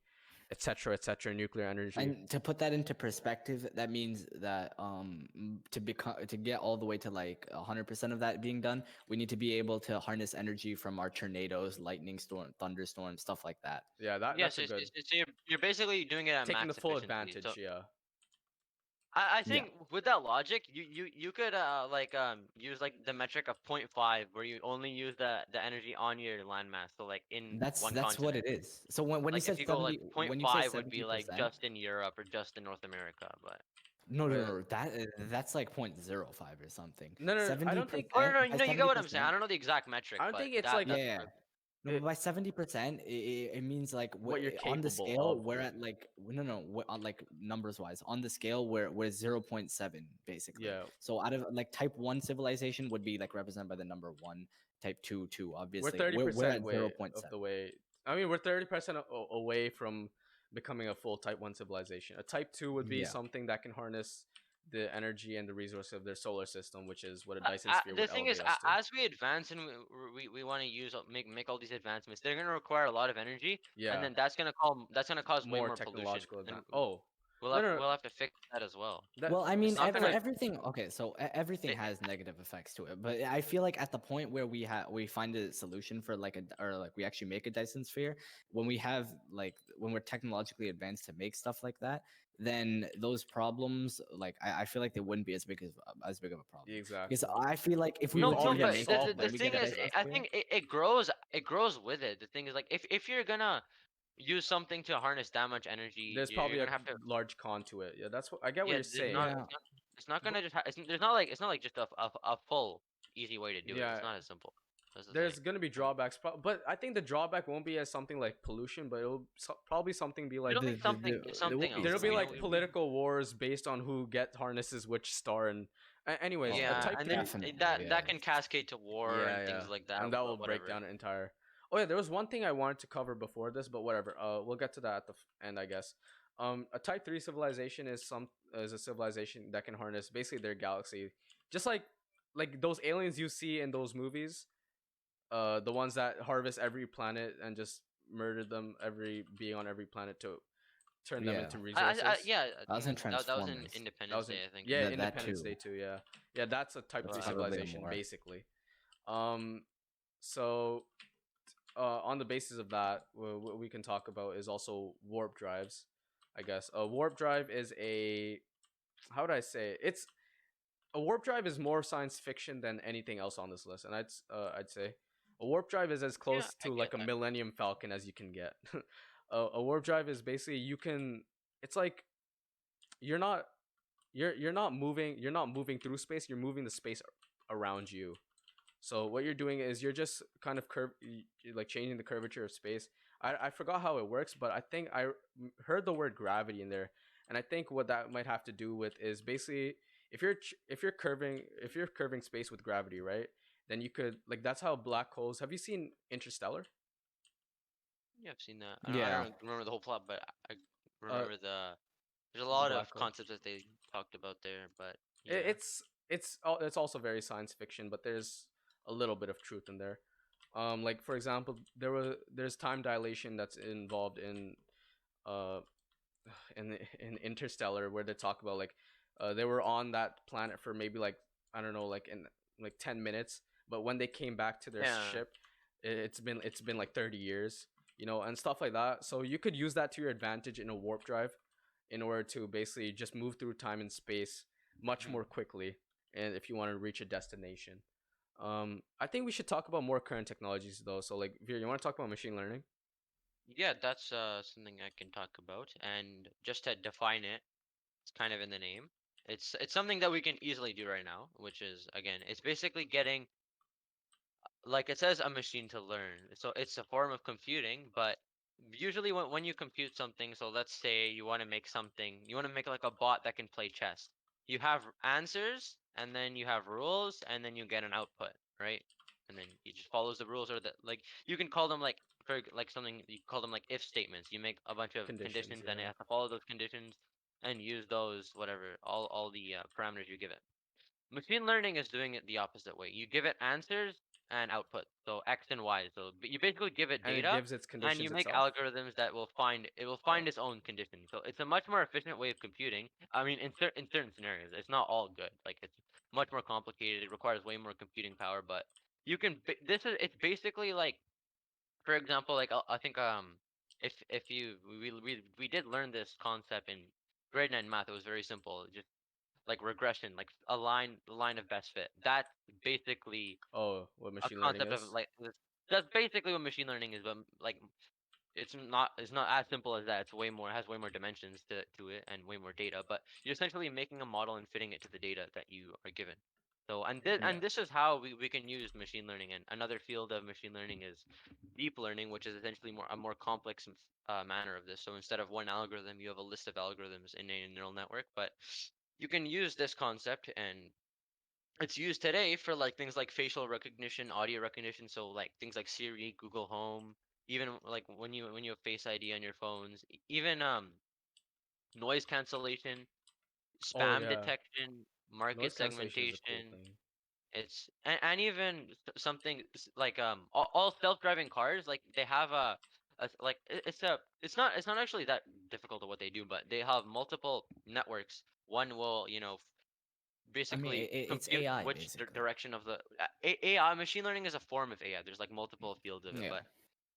etc., nuclear energy. And to put that into perspective, that means that to get all the way to like 100% of that being done, we need to be able to harness energy from our tornadoes, lightning storm, thunderstorms, stuff like that. Yeah, Yeah, that's so, a good, so you're basically doing it at taking the max full efficiency. So advantage. Yeah. I Yeah. think with that logic, you could like use like the metric of 0.5, where you only use the energy on your landmass. So like in one That's what continent. it is. So when you Like if said you go like 70, when you say 0.5 would be like 70%, just in Europe or just in North America, but no, that's like 0.05 or something. No, I don't 70%, think. oh no, by no, you get what I'm saying. 70%. I don't know the exact metric, I don't but think it's that like Yeah, that's yeah. No, but it, by 70%, it means like what you're on the capable scale, of we're doing. at like no, on like numbers wise, on the scale, we're 0.7 basically. Yeah, So out of like type 1 civilization would be like represented by the number 1, type 2, 2, we're obviously. thirty We're percent at way of 0.7. the way. I mean, we're 30% away from becoming a full Type 1 civilization. A Type 2 would be Yeah. something that can harness the energy and the resources of their solar system, which is what a Dyson sphere the would thing is, elevate us to. as we advance and we want to use make all these advancements, they're gonna require a lot of energy, Yeah, and then that's gonna cause way more more pollution. technological And advance. Oh, We'll No, have no, no, we'll have to fix that as well. that Well, I mean, not for gonna. everything. Okay, so everything It, has negative effects to it, but I feel like at the point where we find a solution for like or like we actually make a Dyson sphere, when we have like when we're technologically advanced to make stuff like that, then those problems, like I feel like they wouldn't be as big of a problem. Because exactly. I feel like if we We've no, no, legit already but make it to solved the when we this. get thing a is, Dyson I sphere, think it grows. It grows with it. The thing is, like, if you're gonna use something to harness that much energy, There's you're probably a gonna have to. large con to it. Yeah, that's what I get what Yeah, you're saying. yeah. it's not But gonna just. It's not like just a full easy way to do it. yeah, It's not as simple. That's the thing. there's gonna be drawbacks, but I think the drawback won't be as something like pollution, but it'll probably something be like It'll be something There will something be else. there'll be You know. some. like political wars based on who get harnesses which star and anyways, Oh, a Yeah, type and 3. then definitely, that yeah. can cascade to war Yeah, and yeah. things like that. And that will But break whatever. down an entire. Oh yeah, there was one thing I wanted to cover before this, but whatever. We'll get to that at the end, I guess. A Type 3 civilization is a civilization that can harness basically their galaxy, just like those aliens you see in those movies. The ones that harvest every planet and just murder them every being on every planet to turn them Yeah, into resources. Yeah, that was in that was in Transformers. That Independence was in, Day, I think. yeah, That Independence too. Day too. Yeah, yeah, that's a Type That's Three But probably civilization more. basically. Um, so on the basis of that, what we can talk about is also warp drives. I guess a warp drive is a how would I say it? It's a warp drive is more science fiction than anything else on this list, and I'd say a warp drive is as yeah, close I to get like a that. Millennium Falcon as you can get. A warp drive is basically you can. It's like you're not you're not moving through space. You're moving the space around you. So what you're doing is you're just kind of you're like changing the curvature of space. I forgot how it works, but I think heard the word gravity in there, and I think what that might have to do with is basically if you're curving space with gravity, right? Then you could like that's how black holes. Have you seen Interstellar? Yeah, I've seen that. I Yeah, don't remember the whole plot, but I Uh, remember there's a the lot black of hole. concepts that they talked about there, but yeah. It's also very science fiction, but there's a little bit of truth in there. Like for example, there's time dilation that's involved uh in Interstellar where they talk about like they were on that planet for maybe like I don't know like in like 10 minutes, but when they came back to their Yeah. ship, it's been like 30 years, and stuff like that. So you could use that to your advantage in a warp drive in order to basically just move through time and space much Mhm. more quickly and if you want to reach a destination. I think we should talk about more current technologies though. So like Veer, you want to talk about machine learning? Yeah, that's something I can talk about. And just to define it, it's kind of in the name. It's something that we can easily do right now, which is again, it's basically getting like it says a machine to learn. So it's a form of computing, but usually when you compute something, so let's say you want to make something, you want to make like a bot that can play chess. You have answers and then you have rules and then you get an output, right? And then he just follows the rules or the like you can call them like like something you call them like if statements. You make a bunch of Conditions, conditions and it yeah. has to follow those conditions and use those whatever all the parameters you give it. Machine learning is doing it the opposite way. You give it answers and output, so X and Y. So you basically give it And it data, gives its and you conditions make itself. algorithms that will Oh, find its own conditions. So it's a much more efficient way of computing. I mean, in certain scenarios, it's not all good. Like it's much more complicated. It requires way more computing power, but you can. This is it's basically like, for example, like I think if you we did learn this concept in grade 9 math. It was very simple. Just like regression, like the line of best fit. That's basically oh, what a machine learning concept of is? that's basically what machine learning is, but like it's not as simple as that. It's way more has way more dimensions to it and way more data. But you're essentially making a model and fitting it to the data that you are given. So yeah. this is how we can use machine learning. And another field of machine learning is deep learning, which is essentially a more complex manner of this. So instead of one algorithm, you have a list of algorithms in a neural network. But you can use this concept and it's used today for like things like facial recognition, audio recognition, so like things like Siri, Google Home, even like when you have Face ID on your phones, even noise cancellation, Oh spam yeah, detection, market noise cancellation is a cool segmentation. thing. And even something like all self-driving cars, like they have a it's not actually that difficult of what they do, but they have multiple networks. One will I mean, basically it's compute AI which basically. direction of the AI. Machine learning is a form of AI. There's like multiple fields of it, Yeah. but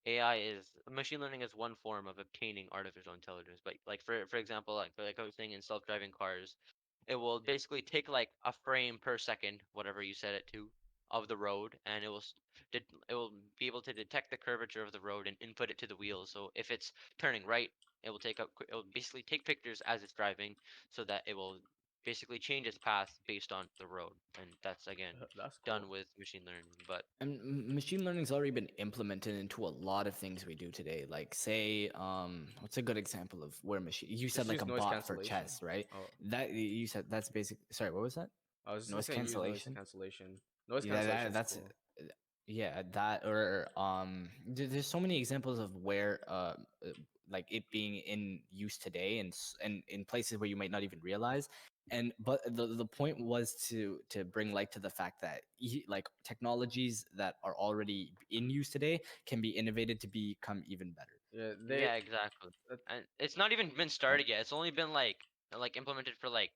AI is machine learning is one form of obtaining artificial intelligence. But like for example, like I was saying in self-driving cars, it will basically take like a frame per second, whatever you set it to, of the road, and it will be able to detect the curvature of the road and input it to the wheels. So if it's turning right, it will basically take pictures as it's driving, so that it will basically change its path based on the road, and that's again That's done cool. with machine learning. But And machine learning's already been implemented into a lot of things we do today. Like, say, what's a good example of where machine? You said Just like use a noise bot for cancellation. chess, right? Oh, That you said that's basic. Sorry, what was that? I was just Noise saying use noise cancellation. cancellation. Noise Yeah, cancellation is that's cool. yeah, that or there's so many examples of where like it being in use today and in places where you might not even realize. And but the point was to bring light to the fact that like technologies that are already in use today can be innovated to become even better. Yeah, yeah, exactly. uh, And it's not even been started yet. It's only been like implemented for like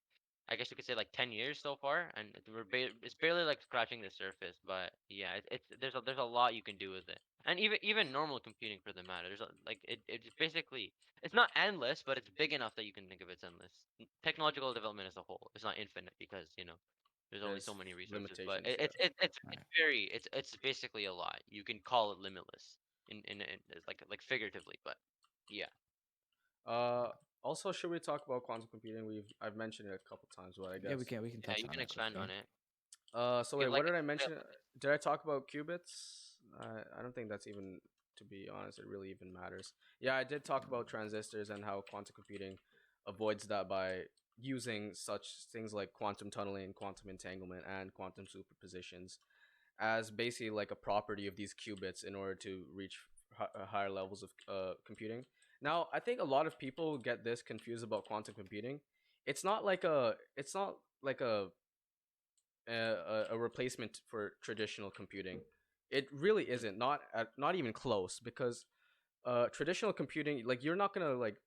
I guess you could say like 10 years so far, and it's barely like scratching the surface. But yeah, it's there's a lot you can do with it, and even normal computing for the matter. It's basically it's not endless, but it's big enough that you can think of it's endless. Technological development as a whole, it's not infinite because there's only so there's many resources. But limitations. Yeah. it's very it's basically a lot. You can call it limitless in it's like figuratively, but yeah. Uh, Also, should we talk about quantum computing? I've mentioned it a couple times, but I Yeah, guess. we can Yeah, touch you on can it expand quickly. on it. So Give wait, what like did an I mention? example. Did I talk about qubits? I don't think that's even, to be honest, it really even matters. Yeah, I did talk about transistors and how quantum computing avoids that by using such things like quantum tunneling, quantum entanglement, and quantum superpositions as basically like a property of these qubits in order to reach higher levels of computing. Now, I think a lot of people get this confused about quantum computing. It's not like a replacement for traditional computing. It really isn't. Not even close. Because traditional computing, like, you're not gonna like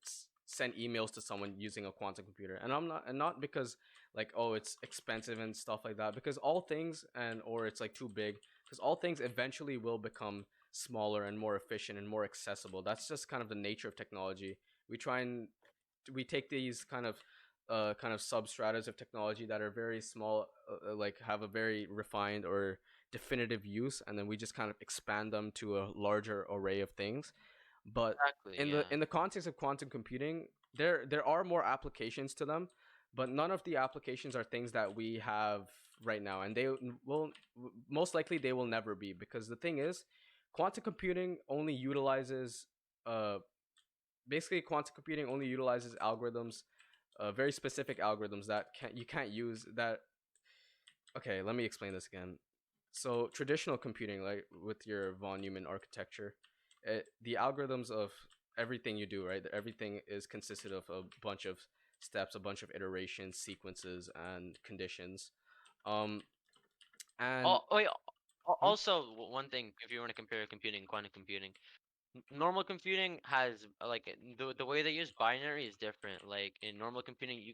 send emails to someone using a quantum computer, and not because like, oh, it's expensive and stuff like that. Because all things and or it's like too big. Because all things eventually will become smaller and more efficient and more accessible. That's just kind of the nature of technology. We take these kind of substratas of technology that are very small, like have a very refined or definitive use, and then we just kind of expand them to a larger array of things. But Exactly. Yeah. in the context of quantum computing, there are more applications to them, but none of the applications are things that we have right now, and they will most likely they will never be, because the thing is, quantum computing only utilizes uh basically quantum computing only utilizes algorithms, very specific algorithms that you can't use that. Okay, let me explain this again. So traditional computing, like with your von Neumann architecture, the algorithms of everything you do, right? Everything is consisted of a bunch of steps, a bunch of iterations, sequences, and conditions. Um, and Oh, wait. hmm? Also, one thing, if you want to compare computing and quantum computing, normal computing has the way they use binary is different. Like in normal computing,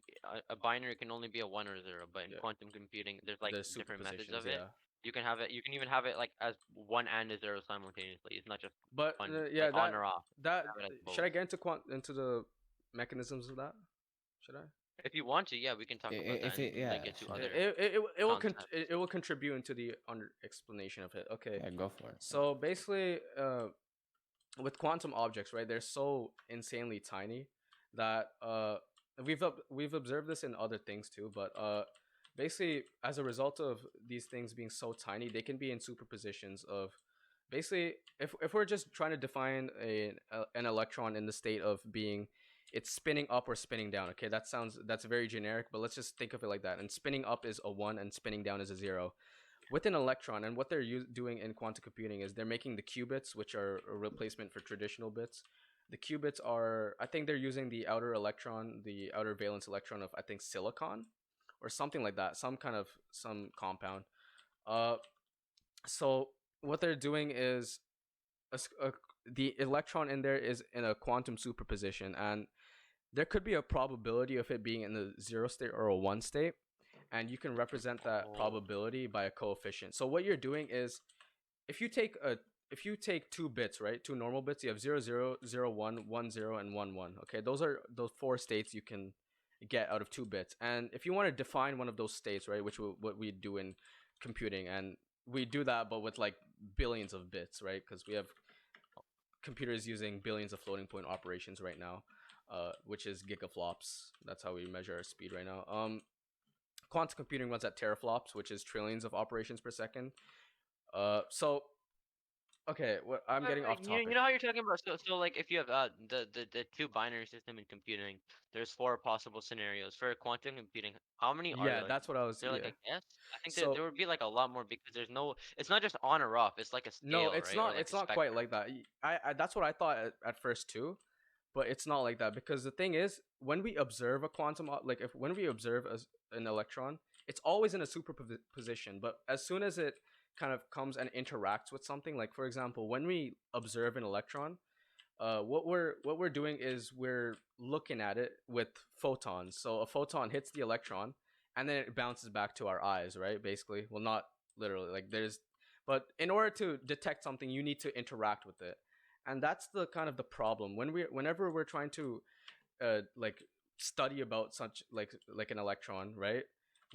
a binary can only be a one or zero, but in Yeah, quantum computing, there's like the different methods superpositions, of it. yeah. You can have it. You can even have it like as one and a zero simultaneously. It's not just But one, yeah, like on or off. that Have it as should both. I get into the mechanisms of that? Should I? If you want to, yeah, we can talk about that If and it, yeah, link it to sure. other It concepts. it will contribute into the under explanation of it. Okay, Yeah, go for it. so basically, with quantum objects, right? They're so insanely tiny that we've observed this in other things too. But basically, as a result of these things being so tiny, they can be in superpositions of basically, if we're just trying to define an electron in the state of being, it's spinning up or spinning down. Okay, that's very generic, but let's just think of it like that. And spinning up is a 1 and spinning down is a 0 with an electron. And what they're doing in quantum computing is they're making the qubits, which are a replacement for traditional bits. The qubits are, I think they're using the outer electron, the outer valence electron of, I think, silicon or something like that, some compound. uh so what they're doing is a the electron in there is in a quantum superposition, and there could be a probability of it being in the 0 state or a 1 state, and you can represent that Oh. probability by a coefficient. So what you're doing is, if you take 2 bits, right, 2 normal bits, you have 0 0 0 1 1 0 and 1 1. Okay, those are those 4 states you can get out of 2 bits. And if you want to define one of those states, right, which what we do in computing, and we do that but with like billions of bits, right, because we have computers using billions of floating point operations right now, which is gigaflops. That's how we measure our speed right now. Quantum computing runs at teraflops, which is trillions of operations per second. So okay, I'm Wait, getting wait, off topic. you know how you're talking about, so like if you have the two binary system in computing, there's 4 possible scenarios for quantum computing. How many are Yeah, there? that's what I was. Is there like Yeah. a guess? I think So there would be like a lot more because there's no. It's not just on or off. It's like a no, scale, it's right? Or not. like It's a not quite spectrum. like that. I that's what I thought at first too, but it's not like that, because the thing is, when we observe a quantum, like if when we observe an electron, it's always in a superposition. But as soon as it kind of comes and interacts with something, like for example, when we observe an electron, what we're doing is we're looking at it with photons. So a photon hits the electron, and then it bounces back to our eyes, right? Basically, well, not literally. Like but in order to detect something, you need to interact with it, and that's the kind of the problem whenever we're trying to, like study about such like an electron, right?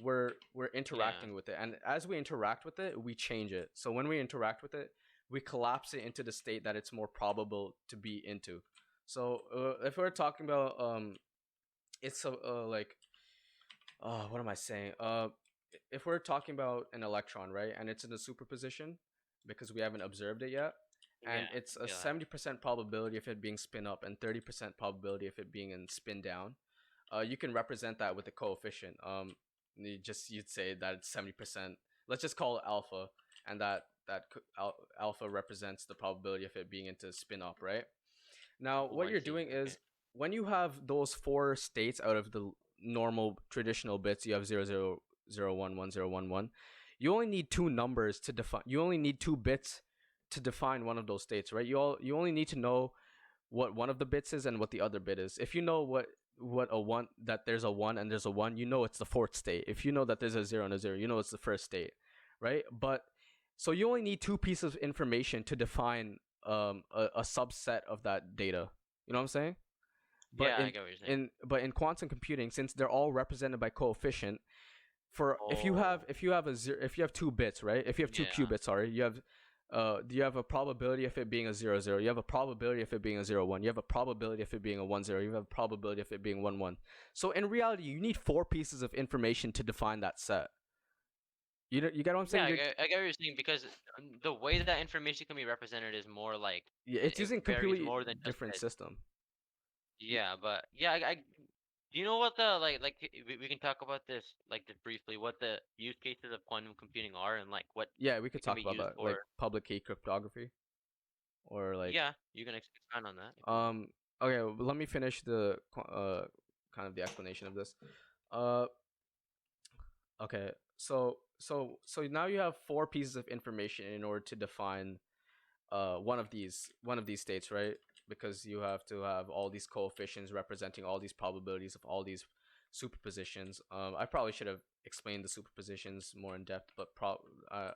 We're interacting with it, and as we interact with it, we change it. So when we interact with it, we collapse it into the state that it's more probable to be into. So if we're talking about it's like what am I saying? If we're talking about an electron, right, and it's in a superposition because we haven't observed it yet, and Yeah, it's a yeah. 70% probability of it being spin up and 30% probability of it being in spin down. You can represent that with a coefficient. You'd say that it's 70%. Let's just call it alpha, and alpha represents the probability of it being into spin up, right? Now, Oh, what I you're see. doing Okay. is, when you have those 4 states out of the normal traditional bits, you have 0 0 0 1 1 0 1 1. You only need 2 numbers to define. You only need 2 bits to define one of those states, right? You only need to know what one of the bits is and what the other bit is. If you know what a 1, that there's a 1 and there's a 1, you know it's the 4th state. If you know that there's a 0 and a 0, you know it's the first state, right? But so you only need 2 pieces of information to define a subset of that data. You know what I'm saying? But Yeah, I get what you're saying. in quantum computing, since they're all represented by coefficient, Oh, if you have if you have 2 bits, right? If you have 2 yeah. qubits, sorry, you have a probability of it being a 0 0. You have a probability of it being a 0 1. You have a probability of it being a 1 0. You have a probability of it being 1 1. So in reality, you need 4 pieces of information to define that set. You get what I'm Yeah, saying? I get what you're saying because the way that information can be represented is more like Yeah, it's it using varies completely more than just different bits. system. Yeah, but yeah, do you know what the we can talk about this like just briefly what the use cases of quantum computing are and like what Yeah, we could it can talk be about used that, like for. public key cryptography, or like Yeah, you can expand on that if you want. um. Okay, well, let me finish the kind of the explanation of this. Uh, okay, so now you have 4 pieces of information in order to define one of these states, right? Because you have to have all these coefficients representing all these probabilities of all these superpositions. I probably should have explained the superpositions more in depth, but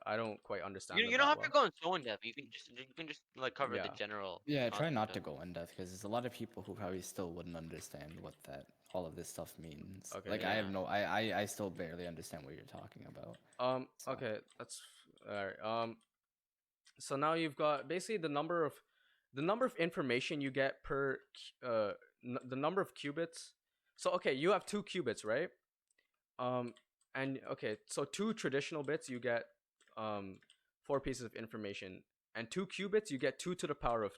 I don't quite understand them You don't that have to well. go in so in depth. You can just like cover the Yeah. general Yeah, try concept not of to it. go in depth because there's a lot of people who probably still wouldn't understand what that all of this stuff means. Okay. Like I Yeah. have Yeah. no, I still barely understand what you're talking about. So Okay. That's all right. So now you've got basically the number of information you get per the number of qubits. So okay, you have 2 qubits, right? Um, and okay, so 2 traditional bits, you get 4 pieces of information, and 2 qubits, you get 2 to the power of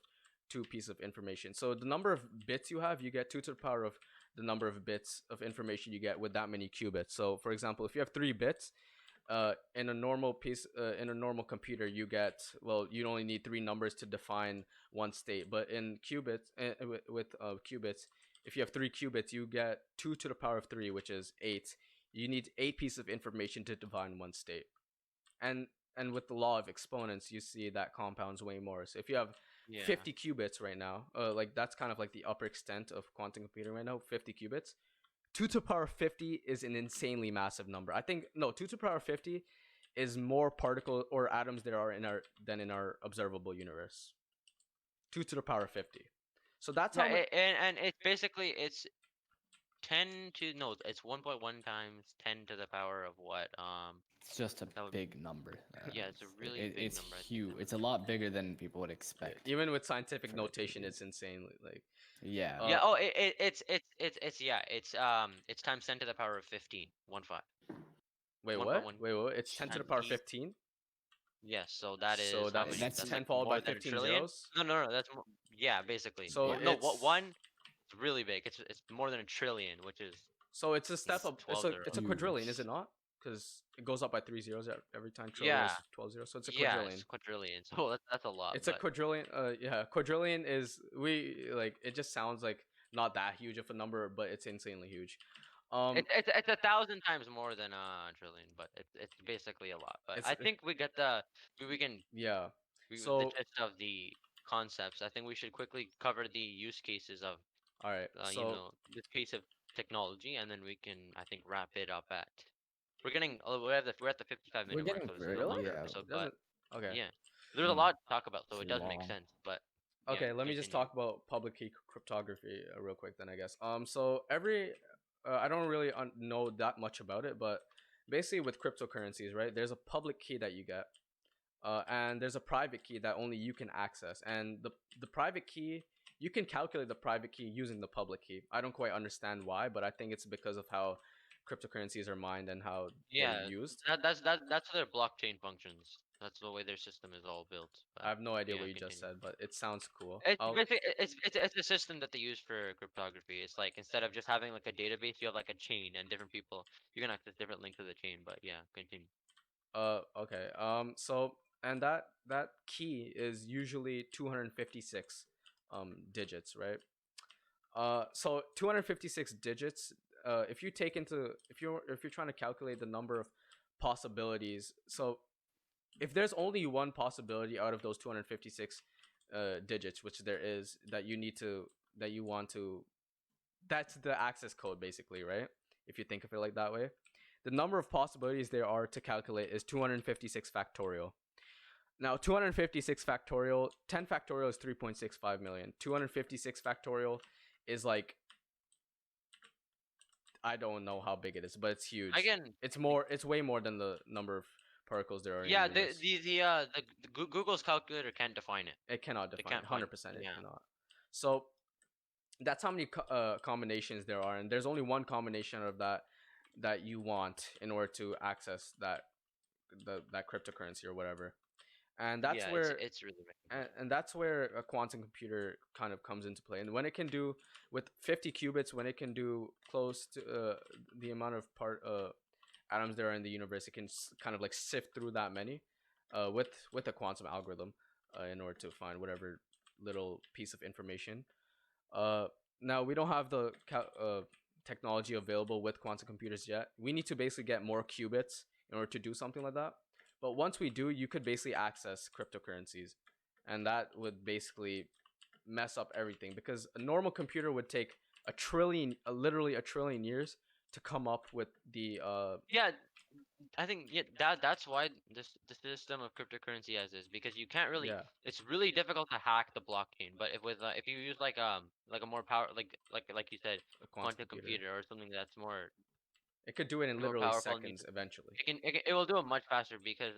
2 pieces of information. So the number of bits you have, you get 2 to the power of the number of bits of information you get with that many qubits. So for example, if you have 3 bits, in a normal in a normal computer, you get, well, you only need 3 numbers to define one state, but in qubits, with qubits, if you have 3 qubits, you get 2 to the power of 3, which is 8. You need 8 pieces of information to define one state. And with the law of exponents, you see that compounds way more. So if you have Yeah. 50 qubits right now. Like that's kind of like the upper extent of quantum computing right now. 50 qubits. 2 to the power 50 is an insanely massive number. I think no, 2 to the power 50 is more particle or atoms there are in our than in our observable universe. 2 to the power 50. So that's Yeah, how much. and it's basically it's 10 to no, it's 1.1 times 10 to the power of what? It's just a that would- big number. yeah, it's a really big It's number. I think huge. that It's a lot bigger than people would expect. Even with scientific for it to notation, be. it's insanely like. Yeah. Yeah. Uh, Oh, it's yeah. It's times 10 to the power of 15. 1 5. Wait, what? 1.1 Wait, what? It's 10 to the times power e. 15. Yes. So that So is how that's many? That's That's 10 like followed by more than a 15 trillion. zeros. No. That's more, yeah, basically. So No, it's one. It's really big. It's more than a trillion, which is so it's a step it's up. 12 It's a zeros. quadrillion, is Huge. it not? Because it goes up by 3 zeros every time. Trillion Yeah. is 12 zeros, so it's a Yeah, quadrillion. it's quadrillion. So that's a lot. It's a But quadrillion. Yeah, quadrillion is we like. It just sounds like not that huge of a number, but it's insanely huge. it's 1,000 times more than a trillion, but it's basically a lot. But It's I think we get the we can yeah. the So gist of the concepts. I think we should quickly cover the use cases of all right. So this piece of technology, and then we can I think wrap it up at. We're getting we're at the 55 We're minute mark, getting so this is a really, longer yeah. episode, it but doesn't. Okay. yeah, there's a Hmm, lot to talk about, so it too does make long. sense. But yeah, Okay, let me just continue. talk about public key cryptography real quick then I guess. So every I don't really know that much about it, but basically with cryptocurrencies, right? There's a public key that you get, and there's a private key that only you can access. And the private key, you can calculate the private key using the public key. I don't quite understand why, but I think it's because of how cryptocurrencies are mined and how they're Yeah, used. that's their blockchain functions. That's the way their system is all built. I But have no idea yeah, what you just continue. said, but it sounds cool. It's I'll basically it's a system that they use for cryptography. It's like instead of just having like a database, you have like a chain, and different people you can access different links of the chain. But yeah, continue. Okay. So and that key is usually 256 digits, right? So 256 digits. If you take into if you're trying to calculate the number of possibilities, so if there's only one possibility out of those 256 digits, which there is, that you need to that you want to, that's the access code basically, right? If you think of it like that way, the number of possibilities there are to calculate is 256 factorial. Now 256 factorial, 10 factorial is 3.65 million. 256 factorial is like, I don't know how big it is, but it's huge. Again, It's way more than the number of particles there are in yeah, the universe. Google's calculator can't define it. It cannot They define it. can't find 100% it. it Yeah. cannot. So that's how many combinations there are, and there's only one combination of that you want in order to access that cryptocurrency or whatever. And that's Yeah, where it's really big. and that's where a quantum computer kind of comes into play. And when it can do with 50 qubits, when it can do close to the amount of atoms there are in the universe, it can kind of like sift through that many with a quantum algorithm in order to find whatever little piece of information. Now we don't have the technology available with quantum computers yet. We need to basically get more qubits in order to do something like that. But once we do, you could basically access cryptocurrencies, and that would basically mess up everything, because a normal computer would take literally a trillion years to come up with the Yeah, I think yeah that's why the system of cryptocurrency as is, because you can't really yeah, it's really difficult to hack the blockchain. But if you use like a more power like you said, a quantum quantum computer. computer or something that's It could do it in more literally powerful, and seconds eventually. it will do it much faster because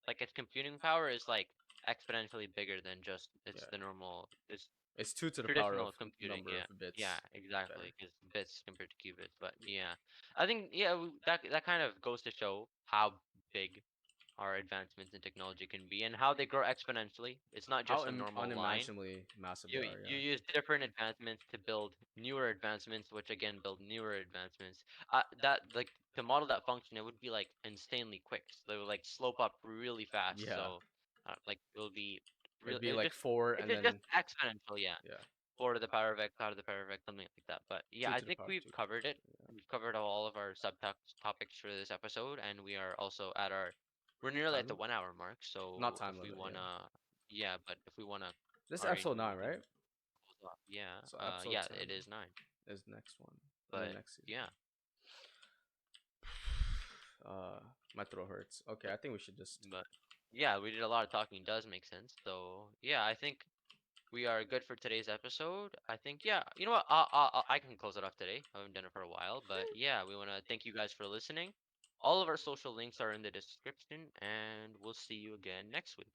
like its computing power is like exponentially bigger than just it's Yeah, the normal it's it's 2 to the power of traditional computing. number of Yeah, yeah, bits exactly, better. because bits compared to qubits. But yeah, I think yeah that kind of goes to show how big our advancements in technology can be and how they grow exponentially. It's not How just a normal line. unimaginably massive they You are. you Yeah. use different advancements to build newer advancements, which again build newer advancements. That like to model that function, it would be like insanely quick. So they would like slope up really fast. Yeah. So like it will be real. It'd be like 4 It's and just then exponential. Yeah, yeah, 4 to the power of x, power to the power of x, something like that. But yeah, 2 I to the think power of we've 2. covered it. Yeah. We've covered all of our subtopics for this episode, and we are also at our we're nearly Time at the limit? 1 hour mark. Not So if time we limit, yeah. wanna, yeah, but if we wanna This is already episode know 9, them right? both off. Yeah. So episode Yeah, 10 it is 9. is next one. In But the next season. yeah, My throat hurts. Okay, I think we should just. but yeah, we did a lot of talking. Does make sense. So yeah, I think we are good for today's episode. I think yeah, you know what? I can close it off today. I haven't done it for a while, but yeah, we want to thank you guys for listening. All of our social links are in the description, and we'll see you again next week.